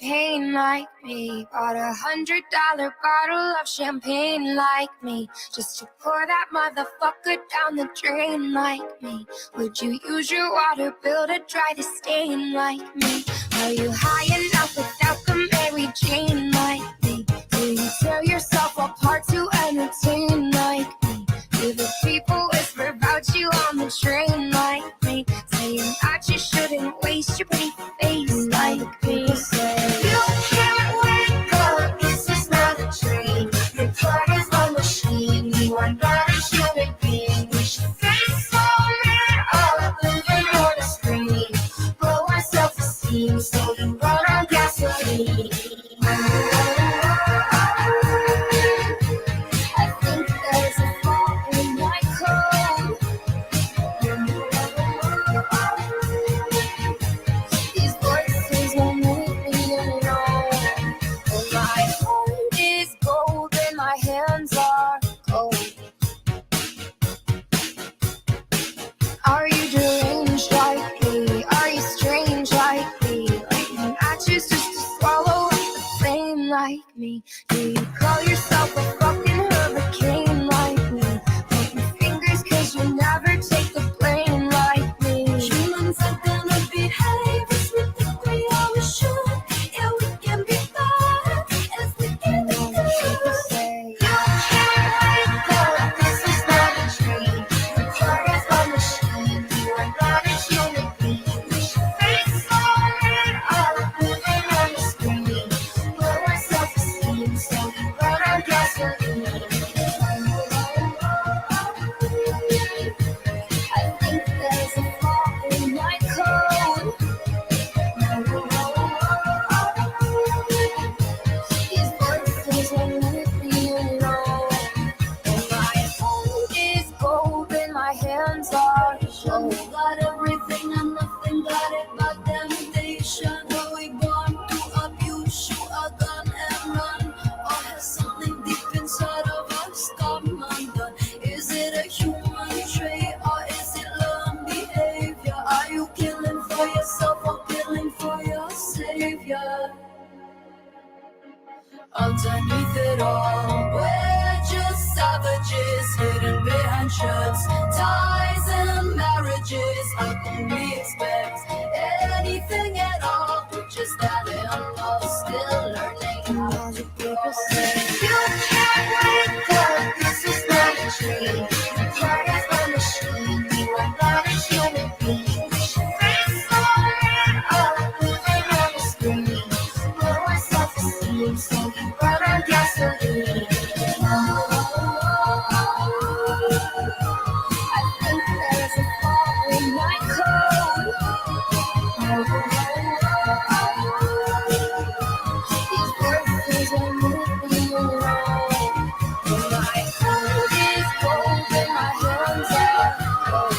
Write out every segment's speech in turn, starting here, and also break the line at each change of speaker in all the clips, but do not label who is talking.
pain like me. Bought $100 bottle of champagne like me, just to pour that motherfucker down the drain like me. Would you use your water bill to dry the stain like me? Are you high enough without the Mary Jane like me? Do you tear yourself apart to entertain like me? Do the people whisper about you on the train like me, saying that you shouldn't waste your pretty face like me? Say, you can't wake up, this is not a dream. Your heart is a machine, you are not a human being. We should face all men up, living on a screen. Blow our self-esteem so you run on gasoline. I think there's a flaw in my code. These voices won't make me alone. Oh, my heart is gold and my hands are cold. Are you deranged like me? Are you strange like me? Lighting matches just to swallow up the flame like me? Do you call yourself a fucking hurricane like me? Pointing fingers cause you never take the blame like me. Humans are gonna behave as we think we always should. Yeah, we can be bad as we can be good. Say, you can't wake up, this is not a dream. Your heart is a machine, you are not a human being. We should face all men up, living on the screen. Blow our self-esteem so we run on gasoline. I think there's a flaw in my code. These voices won't leave me alone. And my heart is gold and my hands are cold. Got everything and nothing got it but temptation. Were we born to abuse, shoot a gun and run? Or has something deep inside of us come undone? Is it a human trait or is it learned behavior? Are you killing for yourself or killing for your savior? Underneath it all, we're just savages hidden behind shirts, ties and marriages. How can we expect anything at all? We're just having lost, still learning how to grow. You can't wake up, this is not a dream. Your heart is a machine, you are not a human being. We should face all men up, living on the screen. Blow our self-esteem so we run on gasoline. I think there's a flaw in my code. These voices won't leave me alone. And my heart is gold and my hands are cold.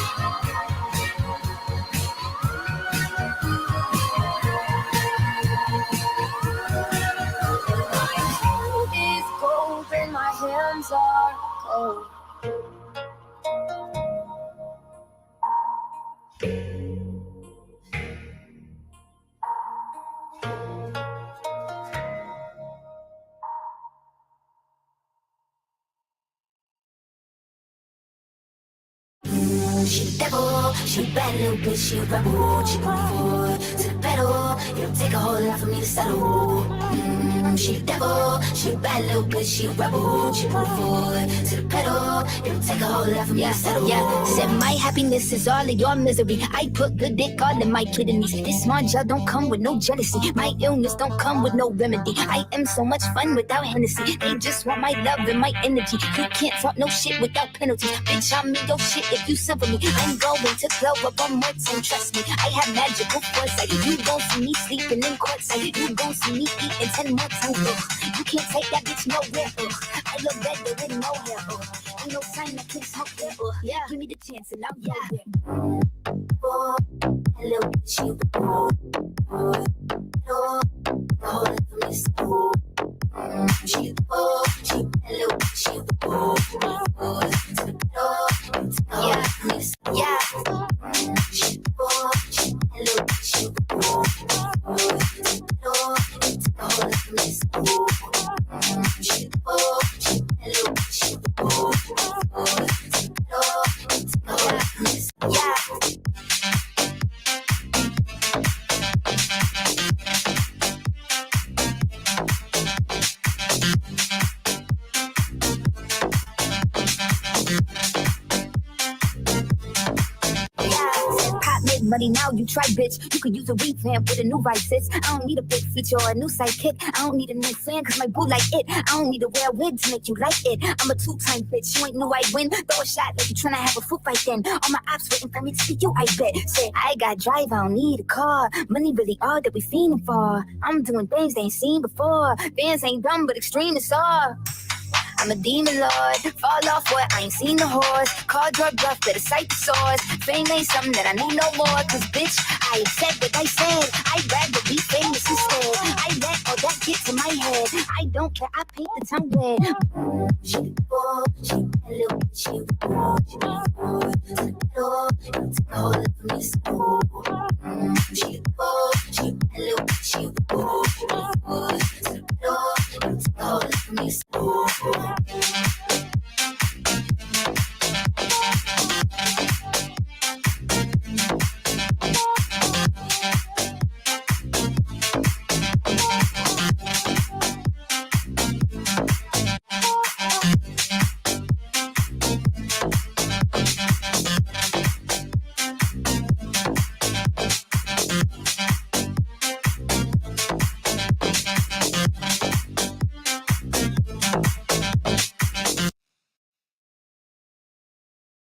My heart is gold and my hands are cold.
She devil, she bad little bitch, she a rebel. She going forward to the pedal. It'll take a whole lot for me to settle. She devil, she a bad little bitch, she a rebel. She going forward to the pedal. It'll take a whole lot for me to settle.
Yeah, said my happiness is all of your misery. I put good dick all in my kidneys. This small gel don't come with no jealousy. My illness don't come with no remedy. I am so much fun without Hennessy. They just want my love and my energy. You can't talk no shit without penalties. Bitch, I'm in your shit if you civil me. I'm going to glow up on more time, trust me. I have magical foresight. You gon' see me sleeping in courtside. You gon' see me eating 10 more times. You can't take that bitch nowhere. I look better with no hair. Ain't no sign that kiss help there. Yeah, give me the chance and I'll go there.
Hello, she no, hold it for me, so she hello, she
Yeah.
she hello, she
money now, you try, bitch. You could use a revamp with a new vice. I don't need a big feature or a new sidekick. I don't need a new fan cause my boo like it. I don't need to wear a wig to make you like it. I'm a two-time bitch, you ain't knew I'd win. Throw a shot like you tryna have a foot fight then. All my ops waiting for me to see you, I bet. Say, I got drive, I don't need a car. Money really all that we fiending for. I'm doing things they ain't seen before. Fans ain't dumb, but extreme is all. I'm a demon lord, fall off what I ain't seen the horse. Call drug bluff, better cite the source. Fame ain't something that I need no more. Cause bitch, I said what I said. I'd rather be famous instead. I let all that get to my head. I don't care, I paint the town red.
She a little bit, she a take a whole lot from me. She a little bit, she a take a whole lot from me.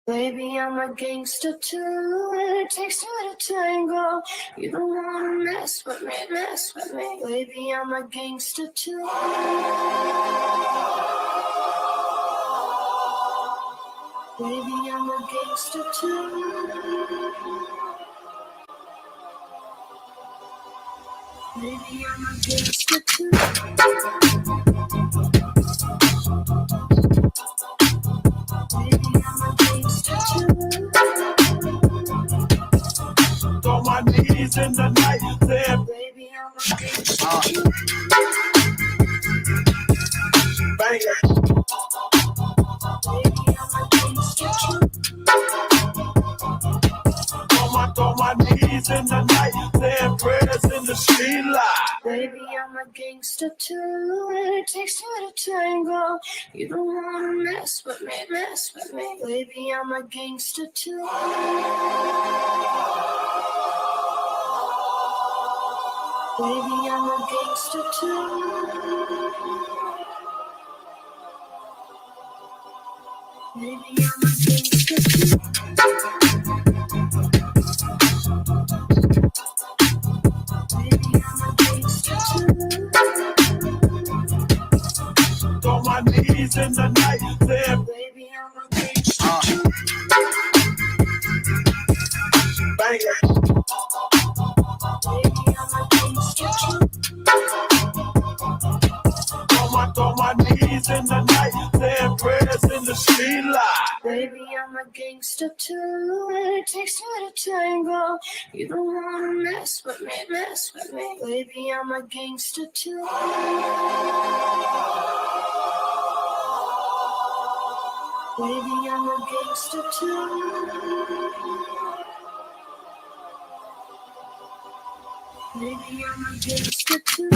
Baby, I'm a gangster too, and it takes two to tango. You don't wanna mess with me, mess with me. Baby, I'm a gangster too. Baby, I'm a gangster too. Baby, I'm a gangster too. Baby, I'm a gangster too.
On my knees in the night, then
Baby, I'm a gangster too.
bang it.
Baby, I'm a gangster too.
On my knees in the night, then prayers in the street light.
Baby, I'm a gangster too, and it takes two to tango. You don't wanna mess with me, mess with me. Baby, I'm a gangster too. Baby, I'm a gangster too. Baby, I'm a gangster too. Baby, I'm a gangster too.
On my knees in the night, then
Baby, I'm a gangster too.
bang it.
Baby, I'm a gangster too.
On my knees in the night, then prayers in the street light.
Baby, I'm a gangster too, and it takes two to tango. You don't wanna mess with me, mess with me. Baby, I'm a gangster too. Baby, I'm a gangster too. Baby, I'm a gangster too.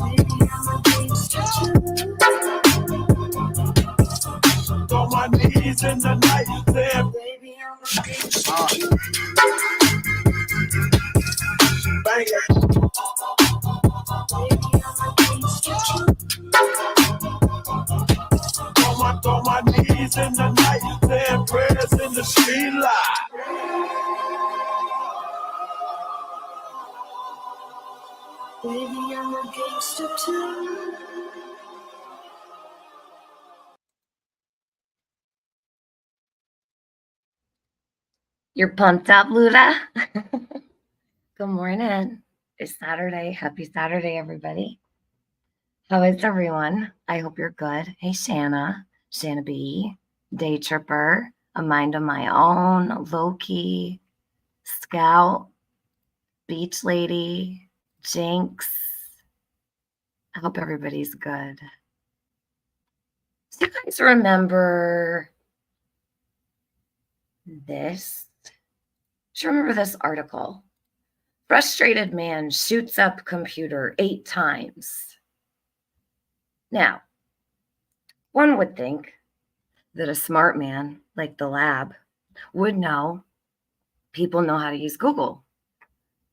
Baby, I'm a gangster too.
On my knees in the night, then
Baby, I'm a gangster too.
bang it.
Baby, I'm a gangster too.
On my knees in the night, then prayers in the street light.
Baby, I'm a gangster too. You're pumped up, Luda? Good morning. It's Saturday. Happy Saturday, everybody. How is everyone? I hope you're good. Hey, Shanna B, Day Tripper, A Mind of My Own, Loki, Scout, Beach Lady, Jinx. I hope everybody's good. Do you guys remember this? Do you remember this article? Frustrated man shoots up computer 8 times. Now, one would think
that a smart man like the lab would know people know how to use Google.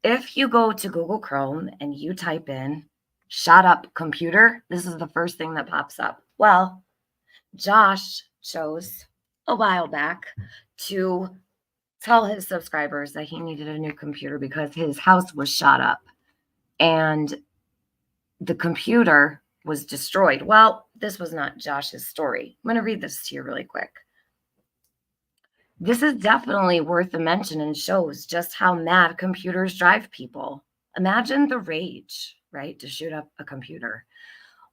If you go to Google Chrome and you type in shot up computer, this is the first thing that pops up. Well, Josh chose a while back to tell his subscribers that he needed a new computer because his house was shot up and the computer was destroyed. Well, this was not Josh's story. I'm going to read this to you really quick. This is definitely worth a mention and shows just how mad computers drive people. Imagine the rage, right, to shoot up a computer.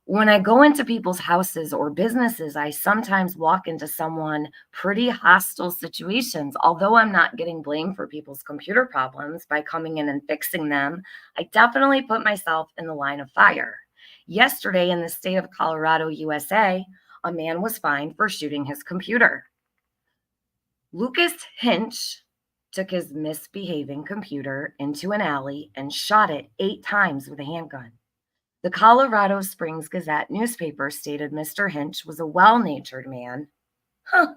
When I go into people's houses or businesses, I sometimes walk into someone pretty hostile situations. Although I'm not getting blamed for people's computer problems by coming in and fixing them, I definitely put myself in the line of fire. Yesterday in the state of Colorado, USA, a man was fined for shooting his computer. Lucas Hinch took his misbehaving computer into an alley and shot it 8 times with a handgun. The Colorado Springs Gazette newspaper stated Mr. Hinch was a well-natured man.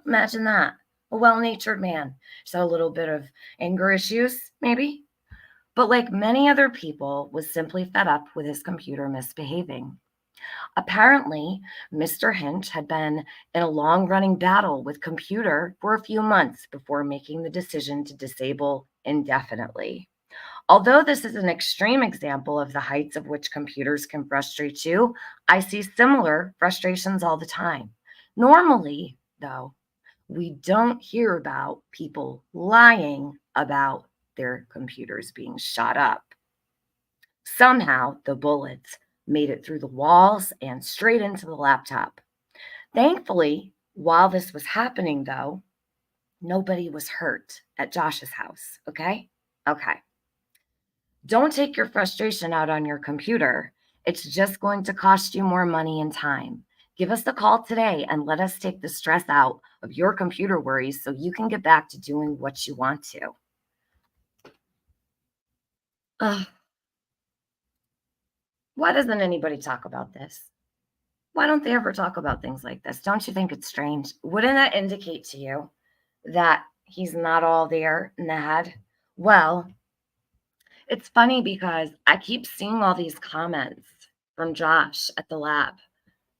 Imagine that. A well-natured man. So a little bit of anger issues, maybe. But like many other people, was simply fed up with his computer misbehaving. Apparently, Mr. Hinch had been in a long-running battle with computer for a few months before making the decision to disable indefinitely. Although this is an extreme example of the heights of which computers can frustrate you, I see similar frustrations all the time. Normally, though, we don't hear about people lying about their computers being shot up. Somehow, the bullets made it through the walls and straight into the laptop. Thankfully, while this was happening, though, nobody was hurt at Josh's house, okay? Okay. Don't take your frustration out on your computer. It's just going to cost you more money and time. Give us a call today and let us take the stress out of your computer worries so you can get back to doing what you want to. Why doesn't anybody talk about this? Why don't they ever talk about things like this? Don't you think it's strange? Wouldn't that indicate to you that he's not all there in the head? Well, it's funny because I keep seeing all these comments from Josh at the lab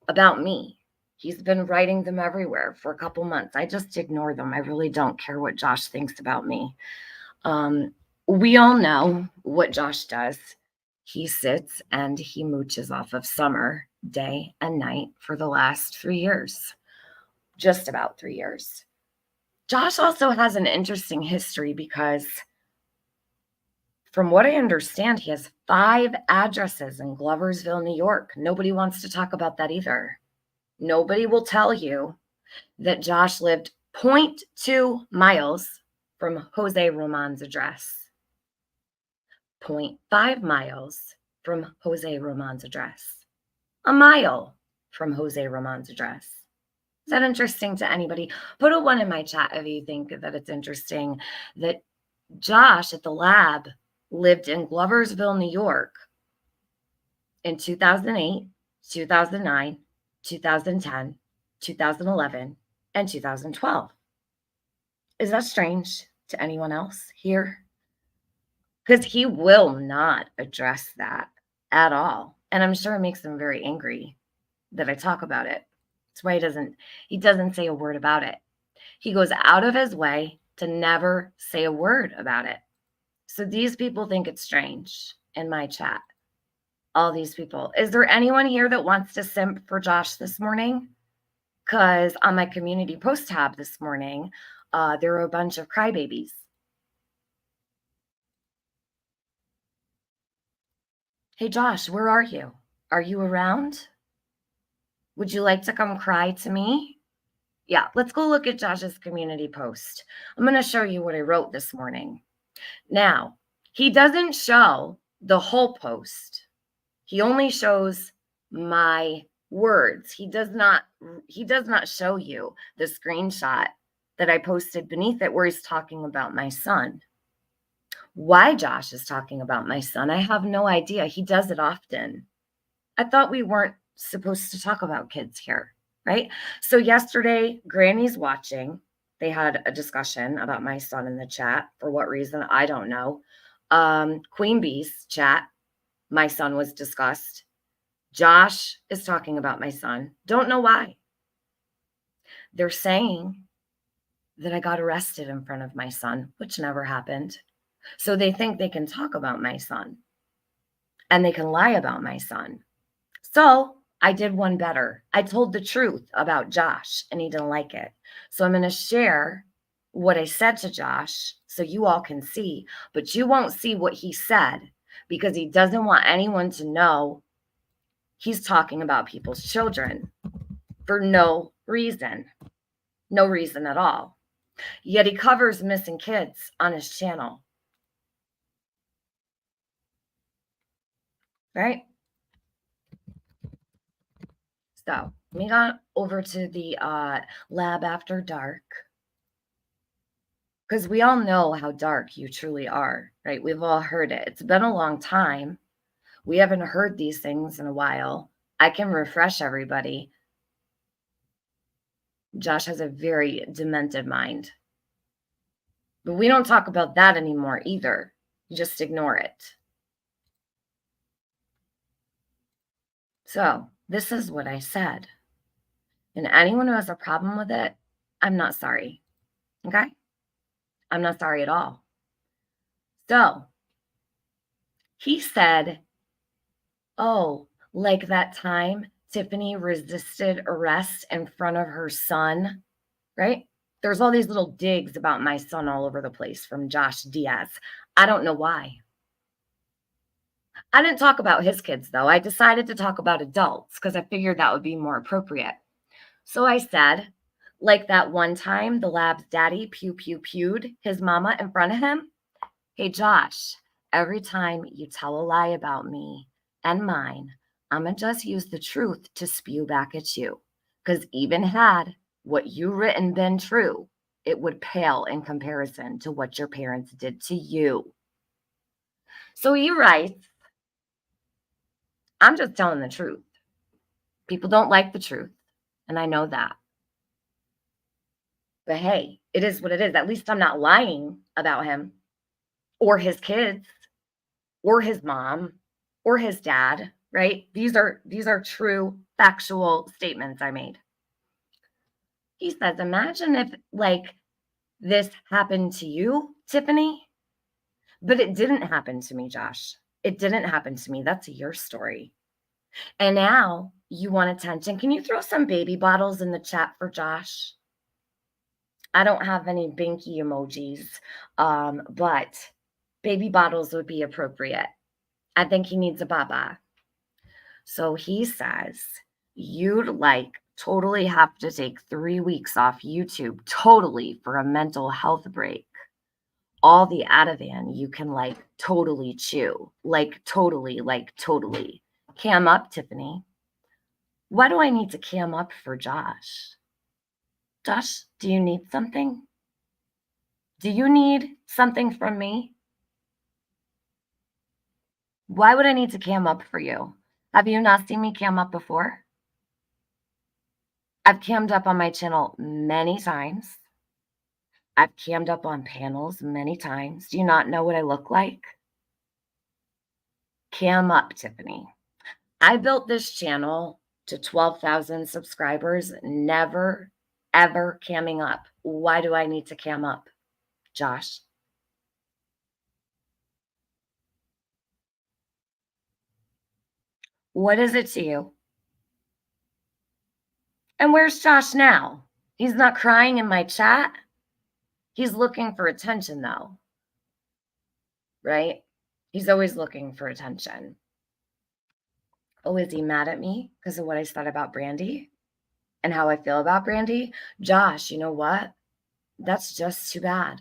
about me. He's been writing them everywhere for a couple months. I just ignore them. I really don't care what Josh thinks about me. We all know what Josh does. He sits and he mooches off of Summer day and night for the last 3 years, just about 3 years. Josh also has an interesting history because from what I understand, he has 5 addresses in Gloversville, New York. Nobody wants to talk about that either. Nobody will tell you that Josh lived 0.2 miles from Jose Roman's address. 0.5 miles from Jose Roman's address. A mile from Jose Roman's address. Is that interesting to anybody? Put a 1 in my chat if you think that it's interesting that Josh at the lab lived in Gloversville, New York in 2008, 2009, 2010, 2011, and 2012. Is that strange to anyone else here? Because he will not address that at all. And I'm sure it makes him very angry that I talk about it. That's why he doesn't say a word about it. He goes out of his way to never say a word about it. So these people think it's strange in my chat. All these people. Is there anyone here that wants to simp for Josh this morning? Because on my community post tab this morning, there were a bunch of crybabies. Hey, Josh, where are you? Are you around? Would you like to come cry to me? Yeah, let's go look at Josh's community post. I'm going to show you what I wrote this morning. Now, he doesn't show the whole post. He only shows my words. He does not show you the screenshot that I posted beneath it where he's talking about my son. Why Josh is talking about my son, I have no idea. He does it often. I thought we weren't supposed to talk about kids here, right? So yesterday, Granny's watching. They had a discussion about my son in the chat. For what reason, I don't know. Queen Bee's chat, my son was discussed. Josh is talking about my son. Don't know why. They're saying that I got arrested in front of my son, which never happened. So they think they can talk about my son and they can lie about my son. So I did one better. I told the truth about Josh and he didn't like it. So I'm going to share what I said to Josh so you all can see, but you won't see what he said because he doesn't want anyone to know he's talking about people's children for no reason at all. Yet he covers missing kids on his channel. Right? So we got over to the lab after dark. Because we all know how dark you truly are, right? We've all heard it. It's been a long time. We haven't heard these things in a while. I can refresh everybody. Josh has a very demented mind. But we don't talk about that anymore either. You just ignore it. So this is what I said. And anyone who has a problem with it, I'm not sorry. Okay? I'm not sorry at all. So he said, oh, like that time Tiffany resisted arrest in front of her son, right? There's all these little digs about my son all over the place from Josh Diaz. I don't know why. I didn't talk about his kids, though. I decided to talk about adults because I figured that would be more appropriate. So I said, like that one time the lab's daddy pewed his mama in front of him. Hey, Josh, every time you tell a lie about me and mine, I'm going to just use the truth to spew back at you. Because even had what you written been true, it would pale in comparison to what your parents did to you. So he writes, I'm just telling the truth. People don't like the truth, and I know that. But hey, it is what it is. At least I'm not lying about him or his kids or his mom or his dad, right? These are true factual statements I made. He says, imagine if like this happened to you, Tiffany, but it didn't happen to me, Josh. It didn't happen to me. That's your story. And now you want attention. Can you throw some baby bottles in the chat for Josh? I don't have any binky emojis, but baby bottles would be appropriate. I think he needs a baba. So he says, you'd like totally have to take 3 weeks off YouTube totally for a mental health break. All the Ativan you can like totally chew, like totally. Cam up, Tiffany. Why do I need to cam up for Josh? Josh, do you need something? Do you need something from me? Why would I need to cam up for you? Have you not seen me cam up before? I've cammed up on my channel many times. I've cammed up on panels many times. Do you not know what I look like? Cam up, Tiffany. I built this channel to 12,000 subscribers, never, ever camming up. Why do I need to cam up, Josh? What is it to you? And where's Josh now? He's not crying in my chat. He's looking for attention, though, right? He's always looking for attention. Oh, is he mad at me because of what I said about Brandy and how I feel about Brandy? Josh, you know what? That's just too bad.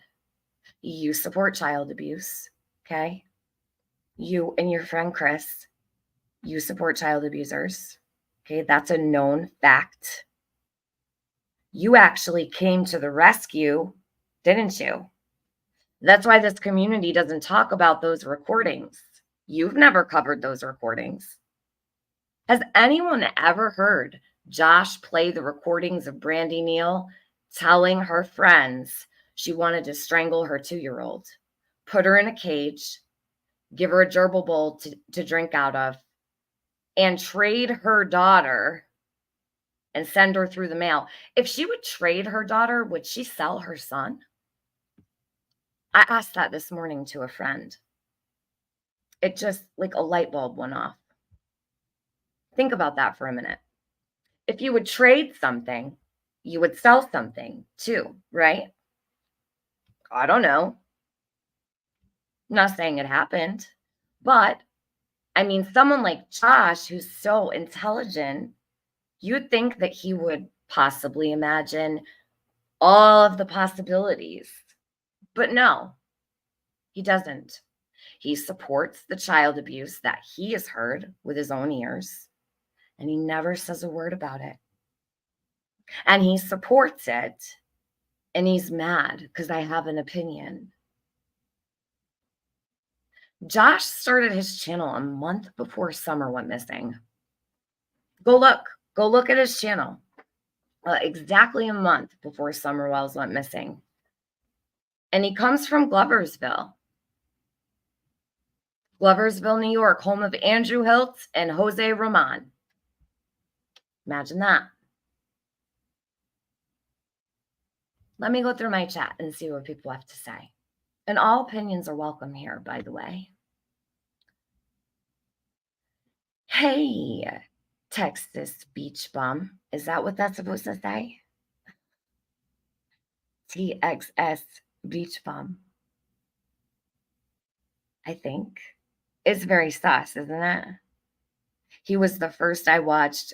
You support child abuse, okay? You and your friend Chris, you support child abusers, okay? That's a known fact. You actually came to the rescue, didn't you? That's why this community doesn't talk about those recordings. You've never covered those recordings. Has anyone ever heard Josh played the recordings of Brandy Neal telling her friends she wanted to strangle her 2-year-old, put her in a cage, give her a gerbil bowl to drink out of, and trade her daughter and send her through the mail. If she would trade her daughter, would she sell her son? I asked that this morning to a friend. It just, like a light bulb went off. Think about that for a minute. If you would trade something, you would sell something too, right? I don't know. I'm not saying it happened, but I mean, someone like Josh, who's so intelligent, you'd think that he would possibly imagine all of the possibilities. But no, he doesn't. He supports the child abuse that he has heard with his own ears, and he never says a word about it. And he supports it, and he's mad because I have an opinion. Josh started his channel a month before Summer went missing. Go look at his channel. Exactly a month before Summer Wells went missing. And he comes from Gloversville, New York, home of Andrew Hiltz and Jose Roman. Imagine that. Let me go through my chat and see what people have to say. And all opinions are welcome here, by the way. Hey, Texas Beach Bum. Is that what that's supposed to say? TXS Beach Bum. I think. It's very sus, isn't it? He was the first I watched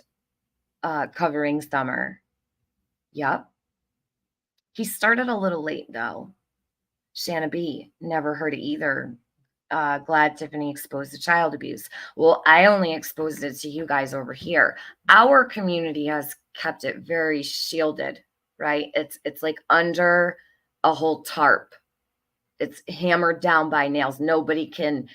covering Summer. Yup. He started a little late, though. Shanna B. Never heard it either. Glad Tiffany exposed the child abuse. Well, I only exposed it to you guys over here. Our community has kept it very shielded, right? It's like under a whole tarp. It's hammered down by nails. Nobody can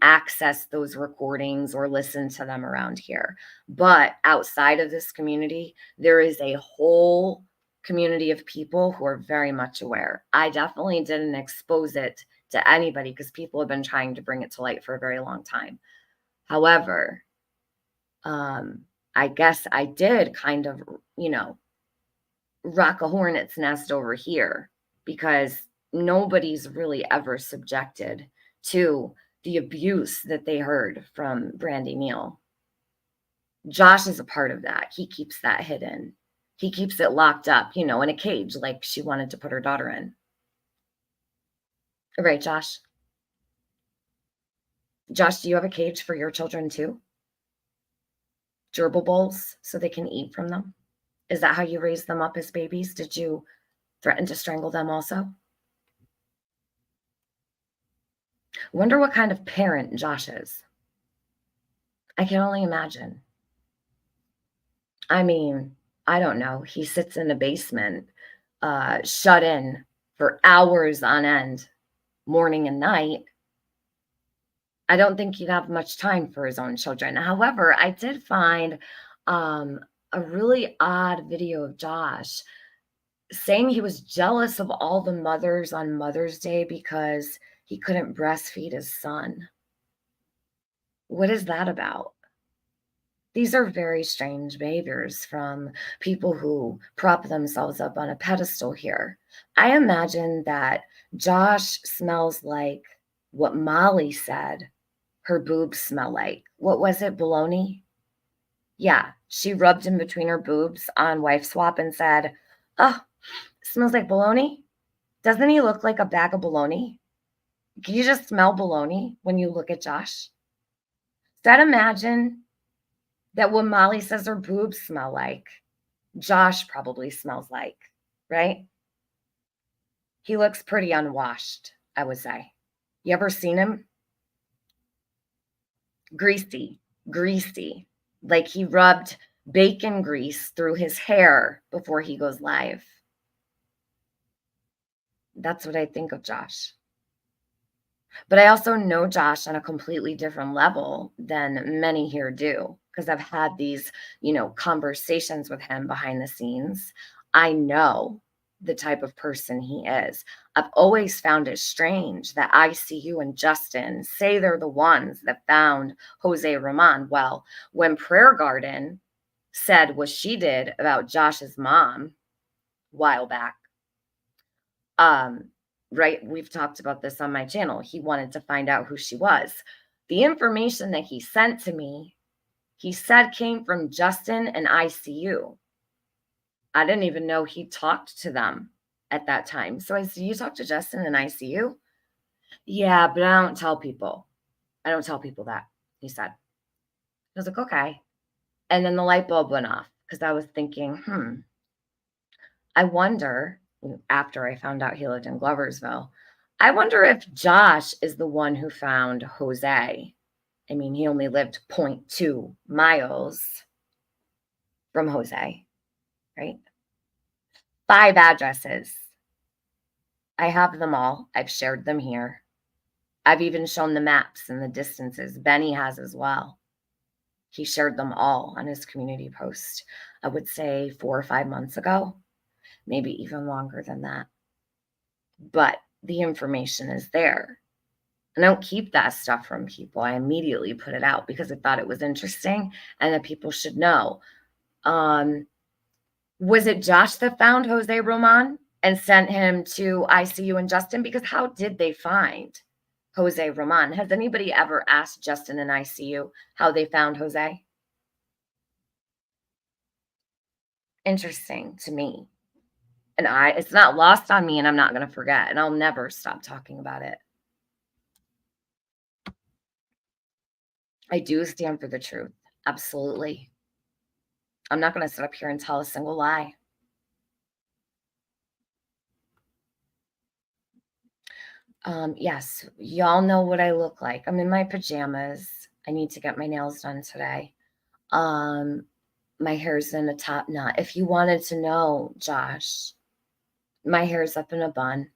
access those recordings or listen to them around here. But outside of this community, there is a whole community of people who are very much aware. I definitely didn't expose it to anybody because people have been trying to bring it to light for a very long time. However, I guess I did kind of, rock a hornet's nest over here because nobody's really ever subjected to the abuse that they heard from Brandy Neal. Josh is a part of that. He keeps that hidden. He keeps it locked up, in a cage like she wanted to put her daughter in. Right, Josh? Josh, do you have a cage for your children too? Gerbil bowls so they can eat from them? Is that how you raised them up as babies? Did you threaten to strangle them also? Wonder what kind of parent Josh is. I can only imagine. I mean, I don't know. He sits in a basement, shut in for hours on end, morning and night. I don't think he'd have much time for his own children. However, I did find a really odd video of Josh saying he was jealous of all the mothers on Mother's Day because he couldn't breastfeed his son. What is that about? These are very strange behaviors from people who prop themselves up on a pedestal here. I imagine that Josh smells like what Molly said her boobs smell like. What was it, bologna? Yeah, she rubbed in between her boobs on Wife Swap and said, "Oh, smells like bologna. Doesn't he look like a bag of bologna? Can you just smell bologna when you look at Josh?" So I'd imagine that what Molly says her boobs smell like, Josh probably smells like, right? He looks pretty unwashed, I would say. You ever seen him? Greasy, like he rubbed bacon grease through his hair before he goes live. That's what I think of Josh. But I also know Josh on a completely different level than many here do, because I've had these, conversations with him behind the scenes. I know the type of person he is. I've always found it strange that ICU and Justin say they're the ones that found Jose Roman. Well, when Prayer Garden said what she did about Josh's mom a while back, right, we've talked about this on my channel. He wanted to find out who she was. The information that he sent to me, he said came from Justin and ICU. I didn't even know he talked to them at that time. So I said, you talked to Justin in ICU? Yeah, but I don't tell people. I don't tell people that, he said. I was like, okay. And then the light bulb went off because I was thinking, I wonder, after I found out he lived in Gloversville, I wonder if Josh is the one who found Jose. I mean, he only lived 0.2 miles from Jose, right? 5 addresses. I have them all. I've shared them here. I've even shown the maps and the distances. Benny has as well. He shared them all on his community post, I would say 4 or 5 months ago, maybe even longer than that. But the information is there. And I don't keep that stuff from people. I immediately put it out because I thought it was interesting and that people should know. Was it Josh that found Jose Roman and sent him to ICU and Justin? Because how did they find Jose Roman? Has anybody ever asked Justin in ICU how they found Jose? Interesting to me. And it's not lost on me, and I'm not going to forget, and I'll never stop talking about it. I do stand for the truth. Absolutely. I'm not going to sit up here and tell a single lie. Yes, y'all know what I look like. I'm in my pajamas. I need to get my nails done today. My hair's in a top knot. If you wanted to know, Josh, my hair's up in a bun.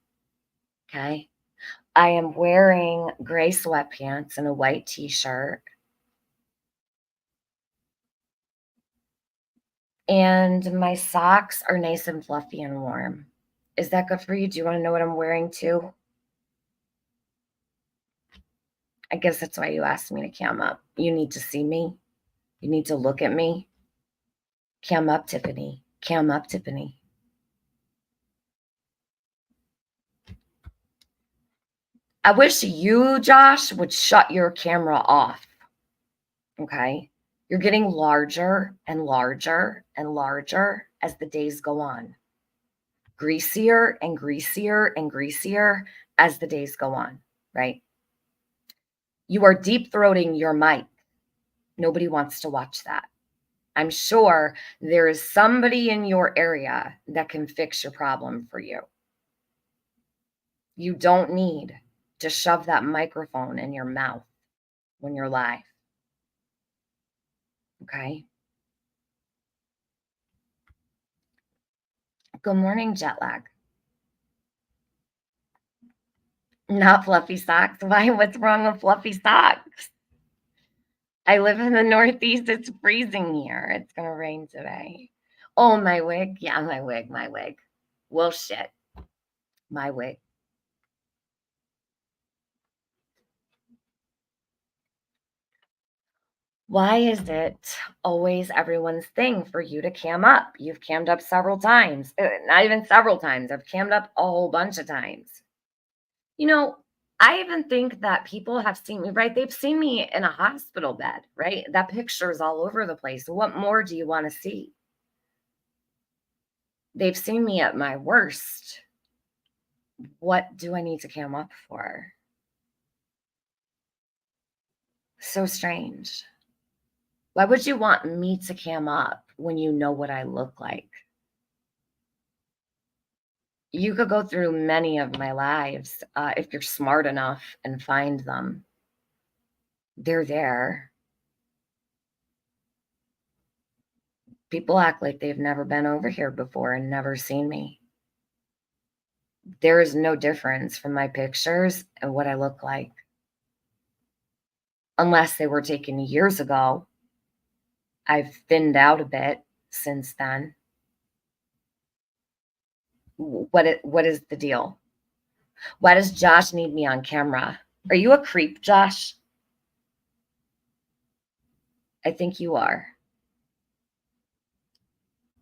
Okay. I am wearing gray sweatpants and a white t-shirt. And my socks are nice and fluffy and warm. Is that good for you? Do you want to know what I'm wearing too? I guess that's why you asked me to cam up. You need to see me. You need to look at me. Cam up, Tiffany. Cam up, Tiffany. I wish you, Josh, would shut your camera off. Okay? You're getting larger and larger and larger as the days go on. Greasier and greasier and greasier as the days go on, right? You are deep-throating your mic. Nobody wants to watch that. I'm sure there is somebody in your area that can fix your problem for you. You don't need to shove that microphone in your mouth when you're live. Okay? Good morning, jet lag. Not fluffy socks. Why? What's wrong with fluffy socks? I live in the Northeast. It's freezing here. It's going to rain today. Oh, my wig. Yeah, my wig. Well, shit. My wig. Why is it always everyone's thing for you to cam up? You've cammed up several times. Not even several times. I've cammed up a whole bunch of times. I even think that people have seen me, right? They've seen me in a hospital bed, right? That picture is all over the place. What more do you want to see? They've seen me at my worst. What do I need to cam up for? So strange. Why would you want me to cam up when you know what I look like? You could go through many of my lives if you're smart enough and find them. They're there. People act like they've never been over here before and never seen me. There is no difference from my pictures and what I look like. Unless they were taken years ago I've thinned out a bit since then. What is the deal? Why does Josh need me on camera? Are you a creep, Josh? I think you are.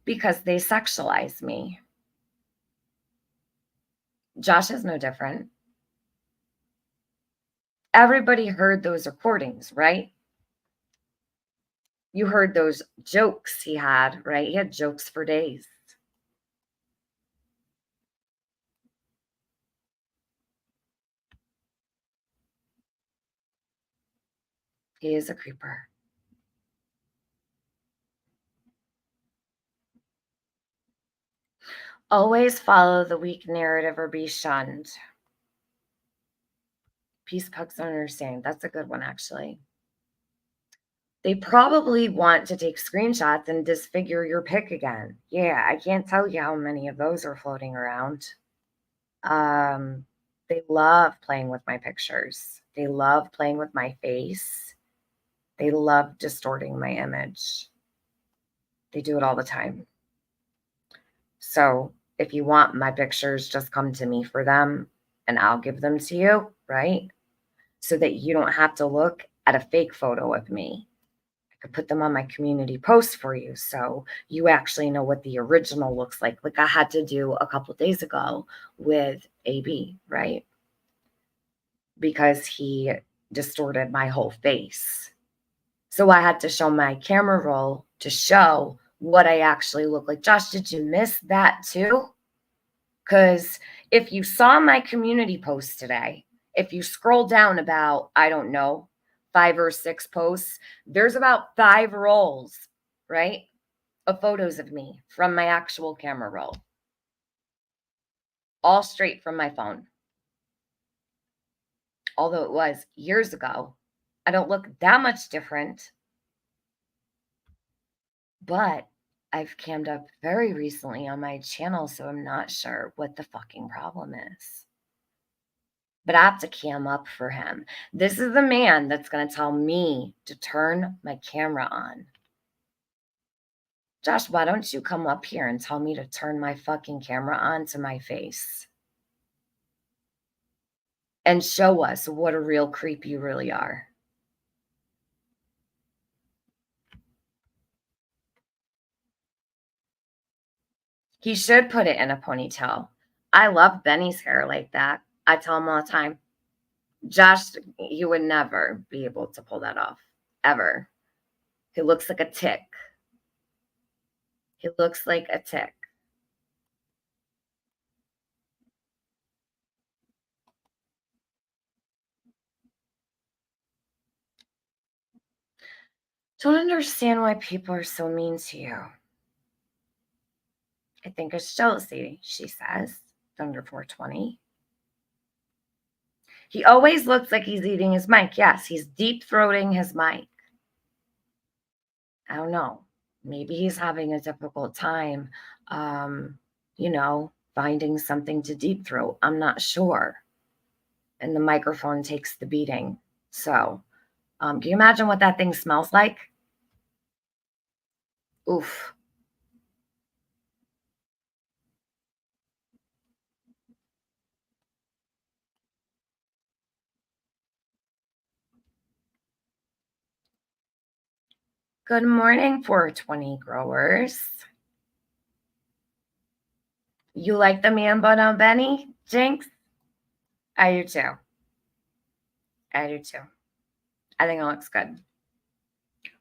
Because they sexualize me. Josh is no different. Everybody heard those recordings, right? You heard those jokes he had, right? He had jokes for days. He is a creeper. Always follow the weak narrative or be shunned. Peace pugs don't understand. That's a good one, actually. They probably want to take screenshots and disfigure your pic again. Yeah, I can't tell you how many of those are floating around. They love playing with my pictures. They love playing with my face. They love distorting my image. They do it all the time. So if you want my pictures, just come to me for them and I'll give them to you, right? So that you don't have to look at a fake photo of me. I could put them on my community post for you so you actually know what the original looks like I had to do a couple days ago with AB, right? Because he distorted my whole face. So I had to show my camera roll to show what I actually look like. Josh, did you miss that too? Because if you saw my community post today, if you scroll down about, I don't know, 5 or 6 posts, there's about 5 rolls, right, of photos of me from my actual camera roll. All straight from my phone. Although it was years ago. I don't look that much different. But I've cammed up very recently on my channel, so I'm not sure what the fucking problem is. But I have to cam up for him. This is the man that's going to tell me to turn my camera on. Josh, why don't you come up here and tell me to turn my fucking camera on to my face? And show us what a real creep you really are. He should put it in a ponytail. I love Benny's hair like that. I tell him all the time. Josh, you would never be able to pull that off. Ever. He looks like a tick. He looks like a tick. Don't understand why people are so mean to you. I think it's jealousy, she says. Thunder 420. He always looks like he's eating his mic. Yes, he's deep throating his mic. I don't know. Maybe he's having a difficult time, finding something to deep throat. I'm not sure. And the microphone takes the beating. So, can you imagine what that thing smells like? Oof. Good morning, 420 growers. You like the man bun on Benny, Jinx? I do too. I do too. I think it looks good.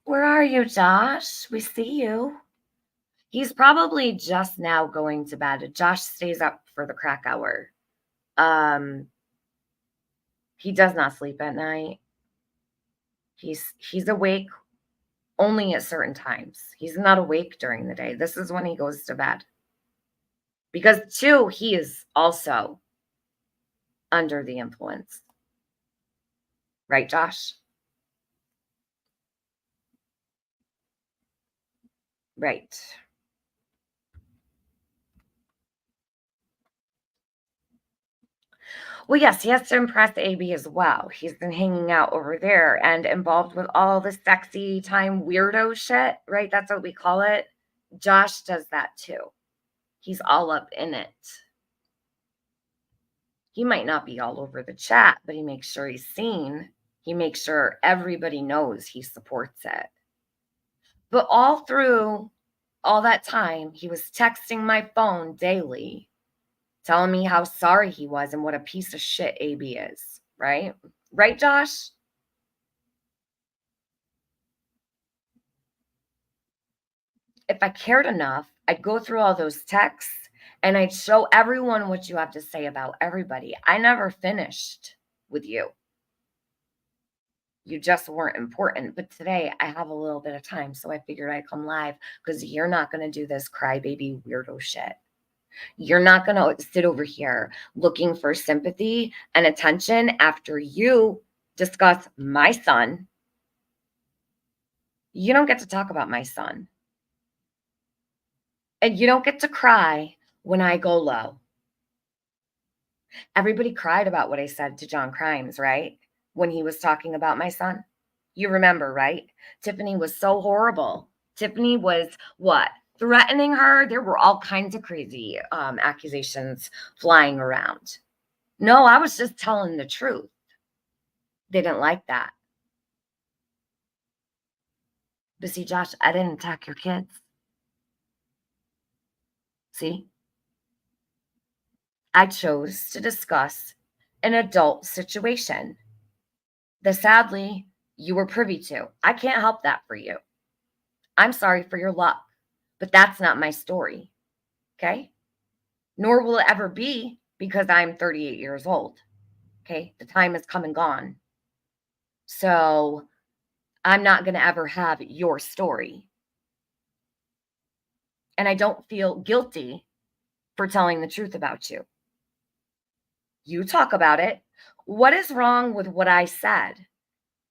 Where are you, Josh? We see you. He's probably just now going to bed. Josh stays up for the crack hour. He does not sleep at night. He's awake only at certain times. He's not awake during the day. This is when he goes to bed. Because too, he is also under the influence. Right, Josh? Right. Well, yes, he has to impress AB as well. He's been hanging out over there and involved with all the sexy time weirdo shit, right? That's what we call it. Josh does that too. He's all up in it. He might not be all over the chat, but he makes sure he's seen. He makes sure everybody knows he supports it. But all through all that time, he was texting my phone daily, telling me how sorry he was and what a piece of shit AB is, right? Right, Josh? If I cared enough, I'd go through all those texts and I'd show everyone what you have to say about everybody. I never finished with you. You just weren't important. But today I have a little bit of time, so I figured I'd come live because you're not going to do this crybaby weirdo shit. You're not going to sit over here looking for sympathy and attention after you discuss my son. You don't get to talk about my son. And you don't get to cry when I go low. Everybody cried about what I said to John Crimes, right? When he was talking about my son. You remember, right? Tiffany was so horrible. Tiffany was what? Threatening her. There were all kinds of crazy accusations flying around. No, I was just telling the truth. They didn't like that. But see, Josh, I didn't attack your kids. See? I chose to discuss an adult situation that sadly you were privy to. I can't help that for you. I'm sorry for your luck, but that's not my story. Okay? Nor will it ever be because I'm 38 years old. Okay? The time has come and gone. So I'm not going to ever have your story. And I don't feel guilty for telling the truth about you. You talk about it. What is wrong with what I said?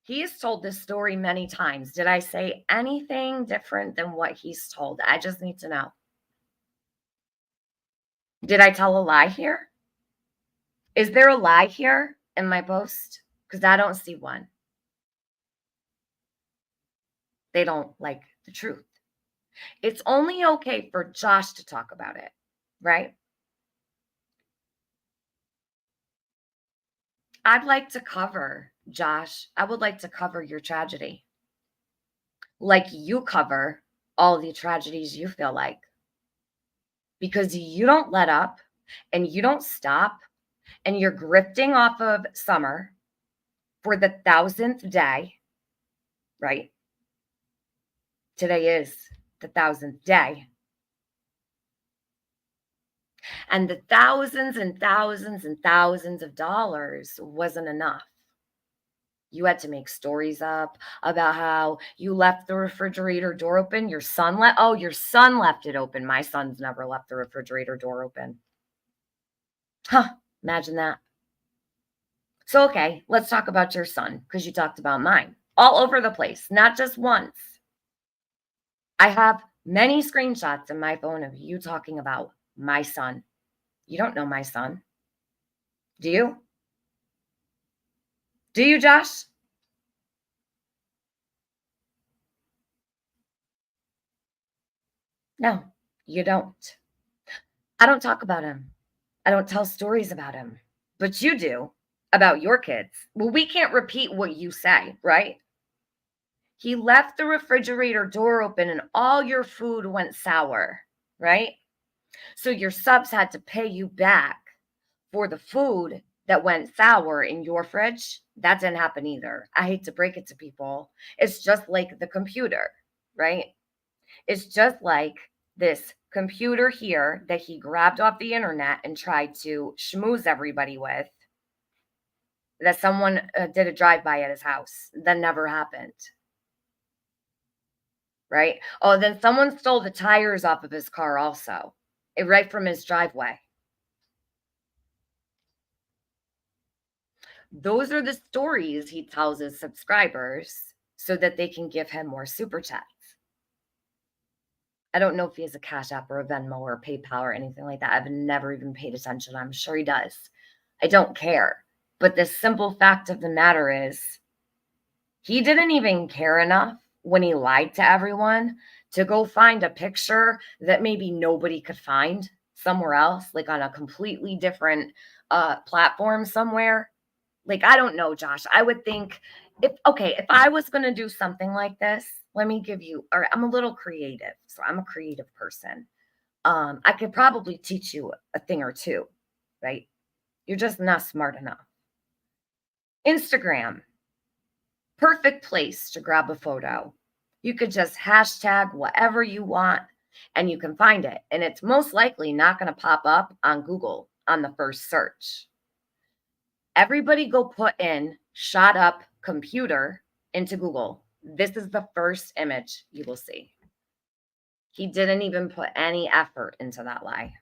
He's told this story many times. Did I say anything different than what he's told? I just need to know. Did I tell a lie here? Is there a lie here in my post? Because I don't see one. They don't like the truth. It's only okay for Josh to talk about it, right? I'd like to cover, Josh, I would like to cover your tragedy. Like you cover all the tragedies you feel like. Because you don't let up and you don't stop and you're grifting off of Summer for the 1000th day, right? Today is the 1000th day. And the thousands and thousands and thousands of dollars wasn't enough. You had to make stories up about how you left the refrigerator door open. Your son your son left it open. My son's never left the refrigerator door open. Huh, imagine that. So, okay, let's talk about your son because you talked about mine all over the place, not just once. I have many screenshots in my phone of you talking about my son. You don't know my son. Do you? Do you, Josh? No, you don't. I don't talk about him. I don't tell stories about him. But you do about your kids. Well, we can't repeat what you say, right? He left the refrigerator door open and all your food went sour, right? So your subs had to pay you back for the food that went sour in your fridge. That didn't happen either. I hate to break it to people. It's just like the computer, right? It's just like this computer here that he grabbed off the internet and tried to schmooze everybody with, that someone did a drive-by at his house. That never happened. Right? Oh, then someone stole the tires off of his car also, right from his driveway. Those are the stories he tells his subscribers so that they can give him more super chats. I don't know if he has a Cash App or a Venmo or a PayPal or anything like that. I've never even paid attention. I'm sure he does. I don't care. But the simple fact of the matter is, he didn't even care enough when he lied to everyone to go find a picture that maybe nobody could find somewhere else, like on a completely different platform somewhere. Like, I don't know, Josh. I would think if I was going to do something like this, let me give you, or I'm a little creative. So I'm a creative person. I could probably teach you a thing or two, right? You're just not smart enough. Instagram, perfect place to grab a photo. You could just hashtag whatever you want and you can find it. And it's most likely not going to pop up on Google on the first search. Everybody go put in shot up computer into Google. This is the first image you will see. He didn't even put any effort into that lie.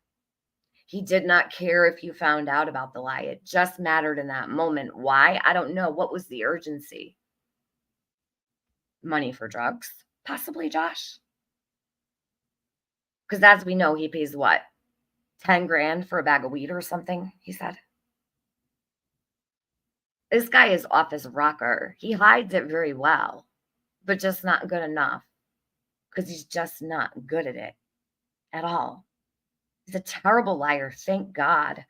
He did not care if you found out about the lie. It just mattered in that moment. Why? I don't know. What was the urgency? Money for drugs? Possibly, Josh. Because as we know, he pays what? 10 grand for a bag of weed or something, he said. This guy is off his rocker. He hides it very well, but just not good enough because he's just not good at it at all. He's a terrible liar, thank God.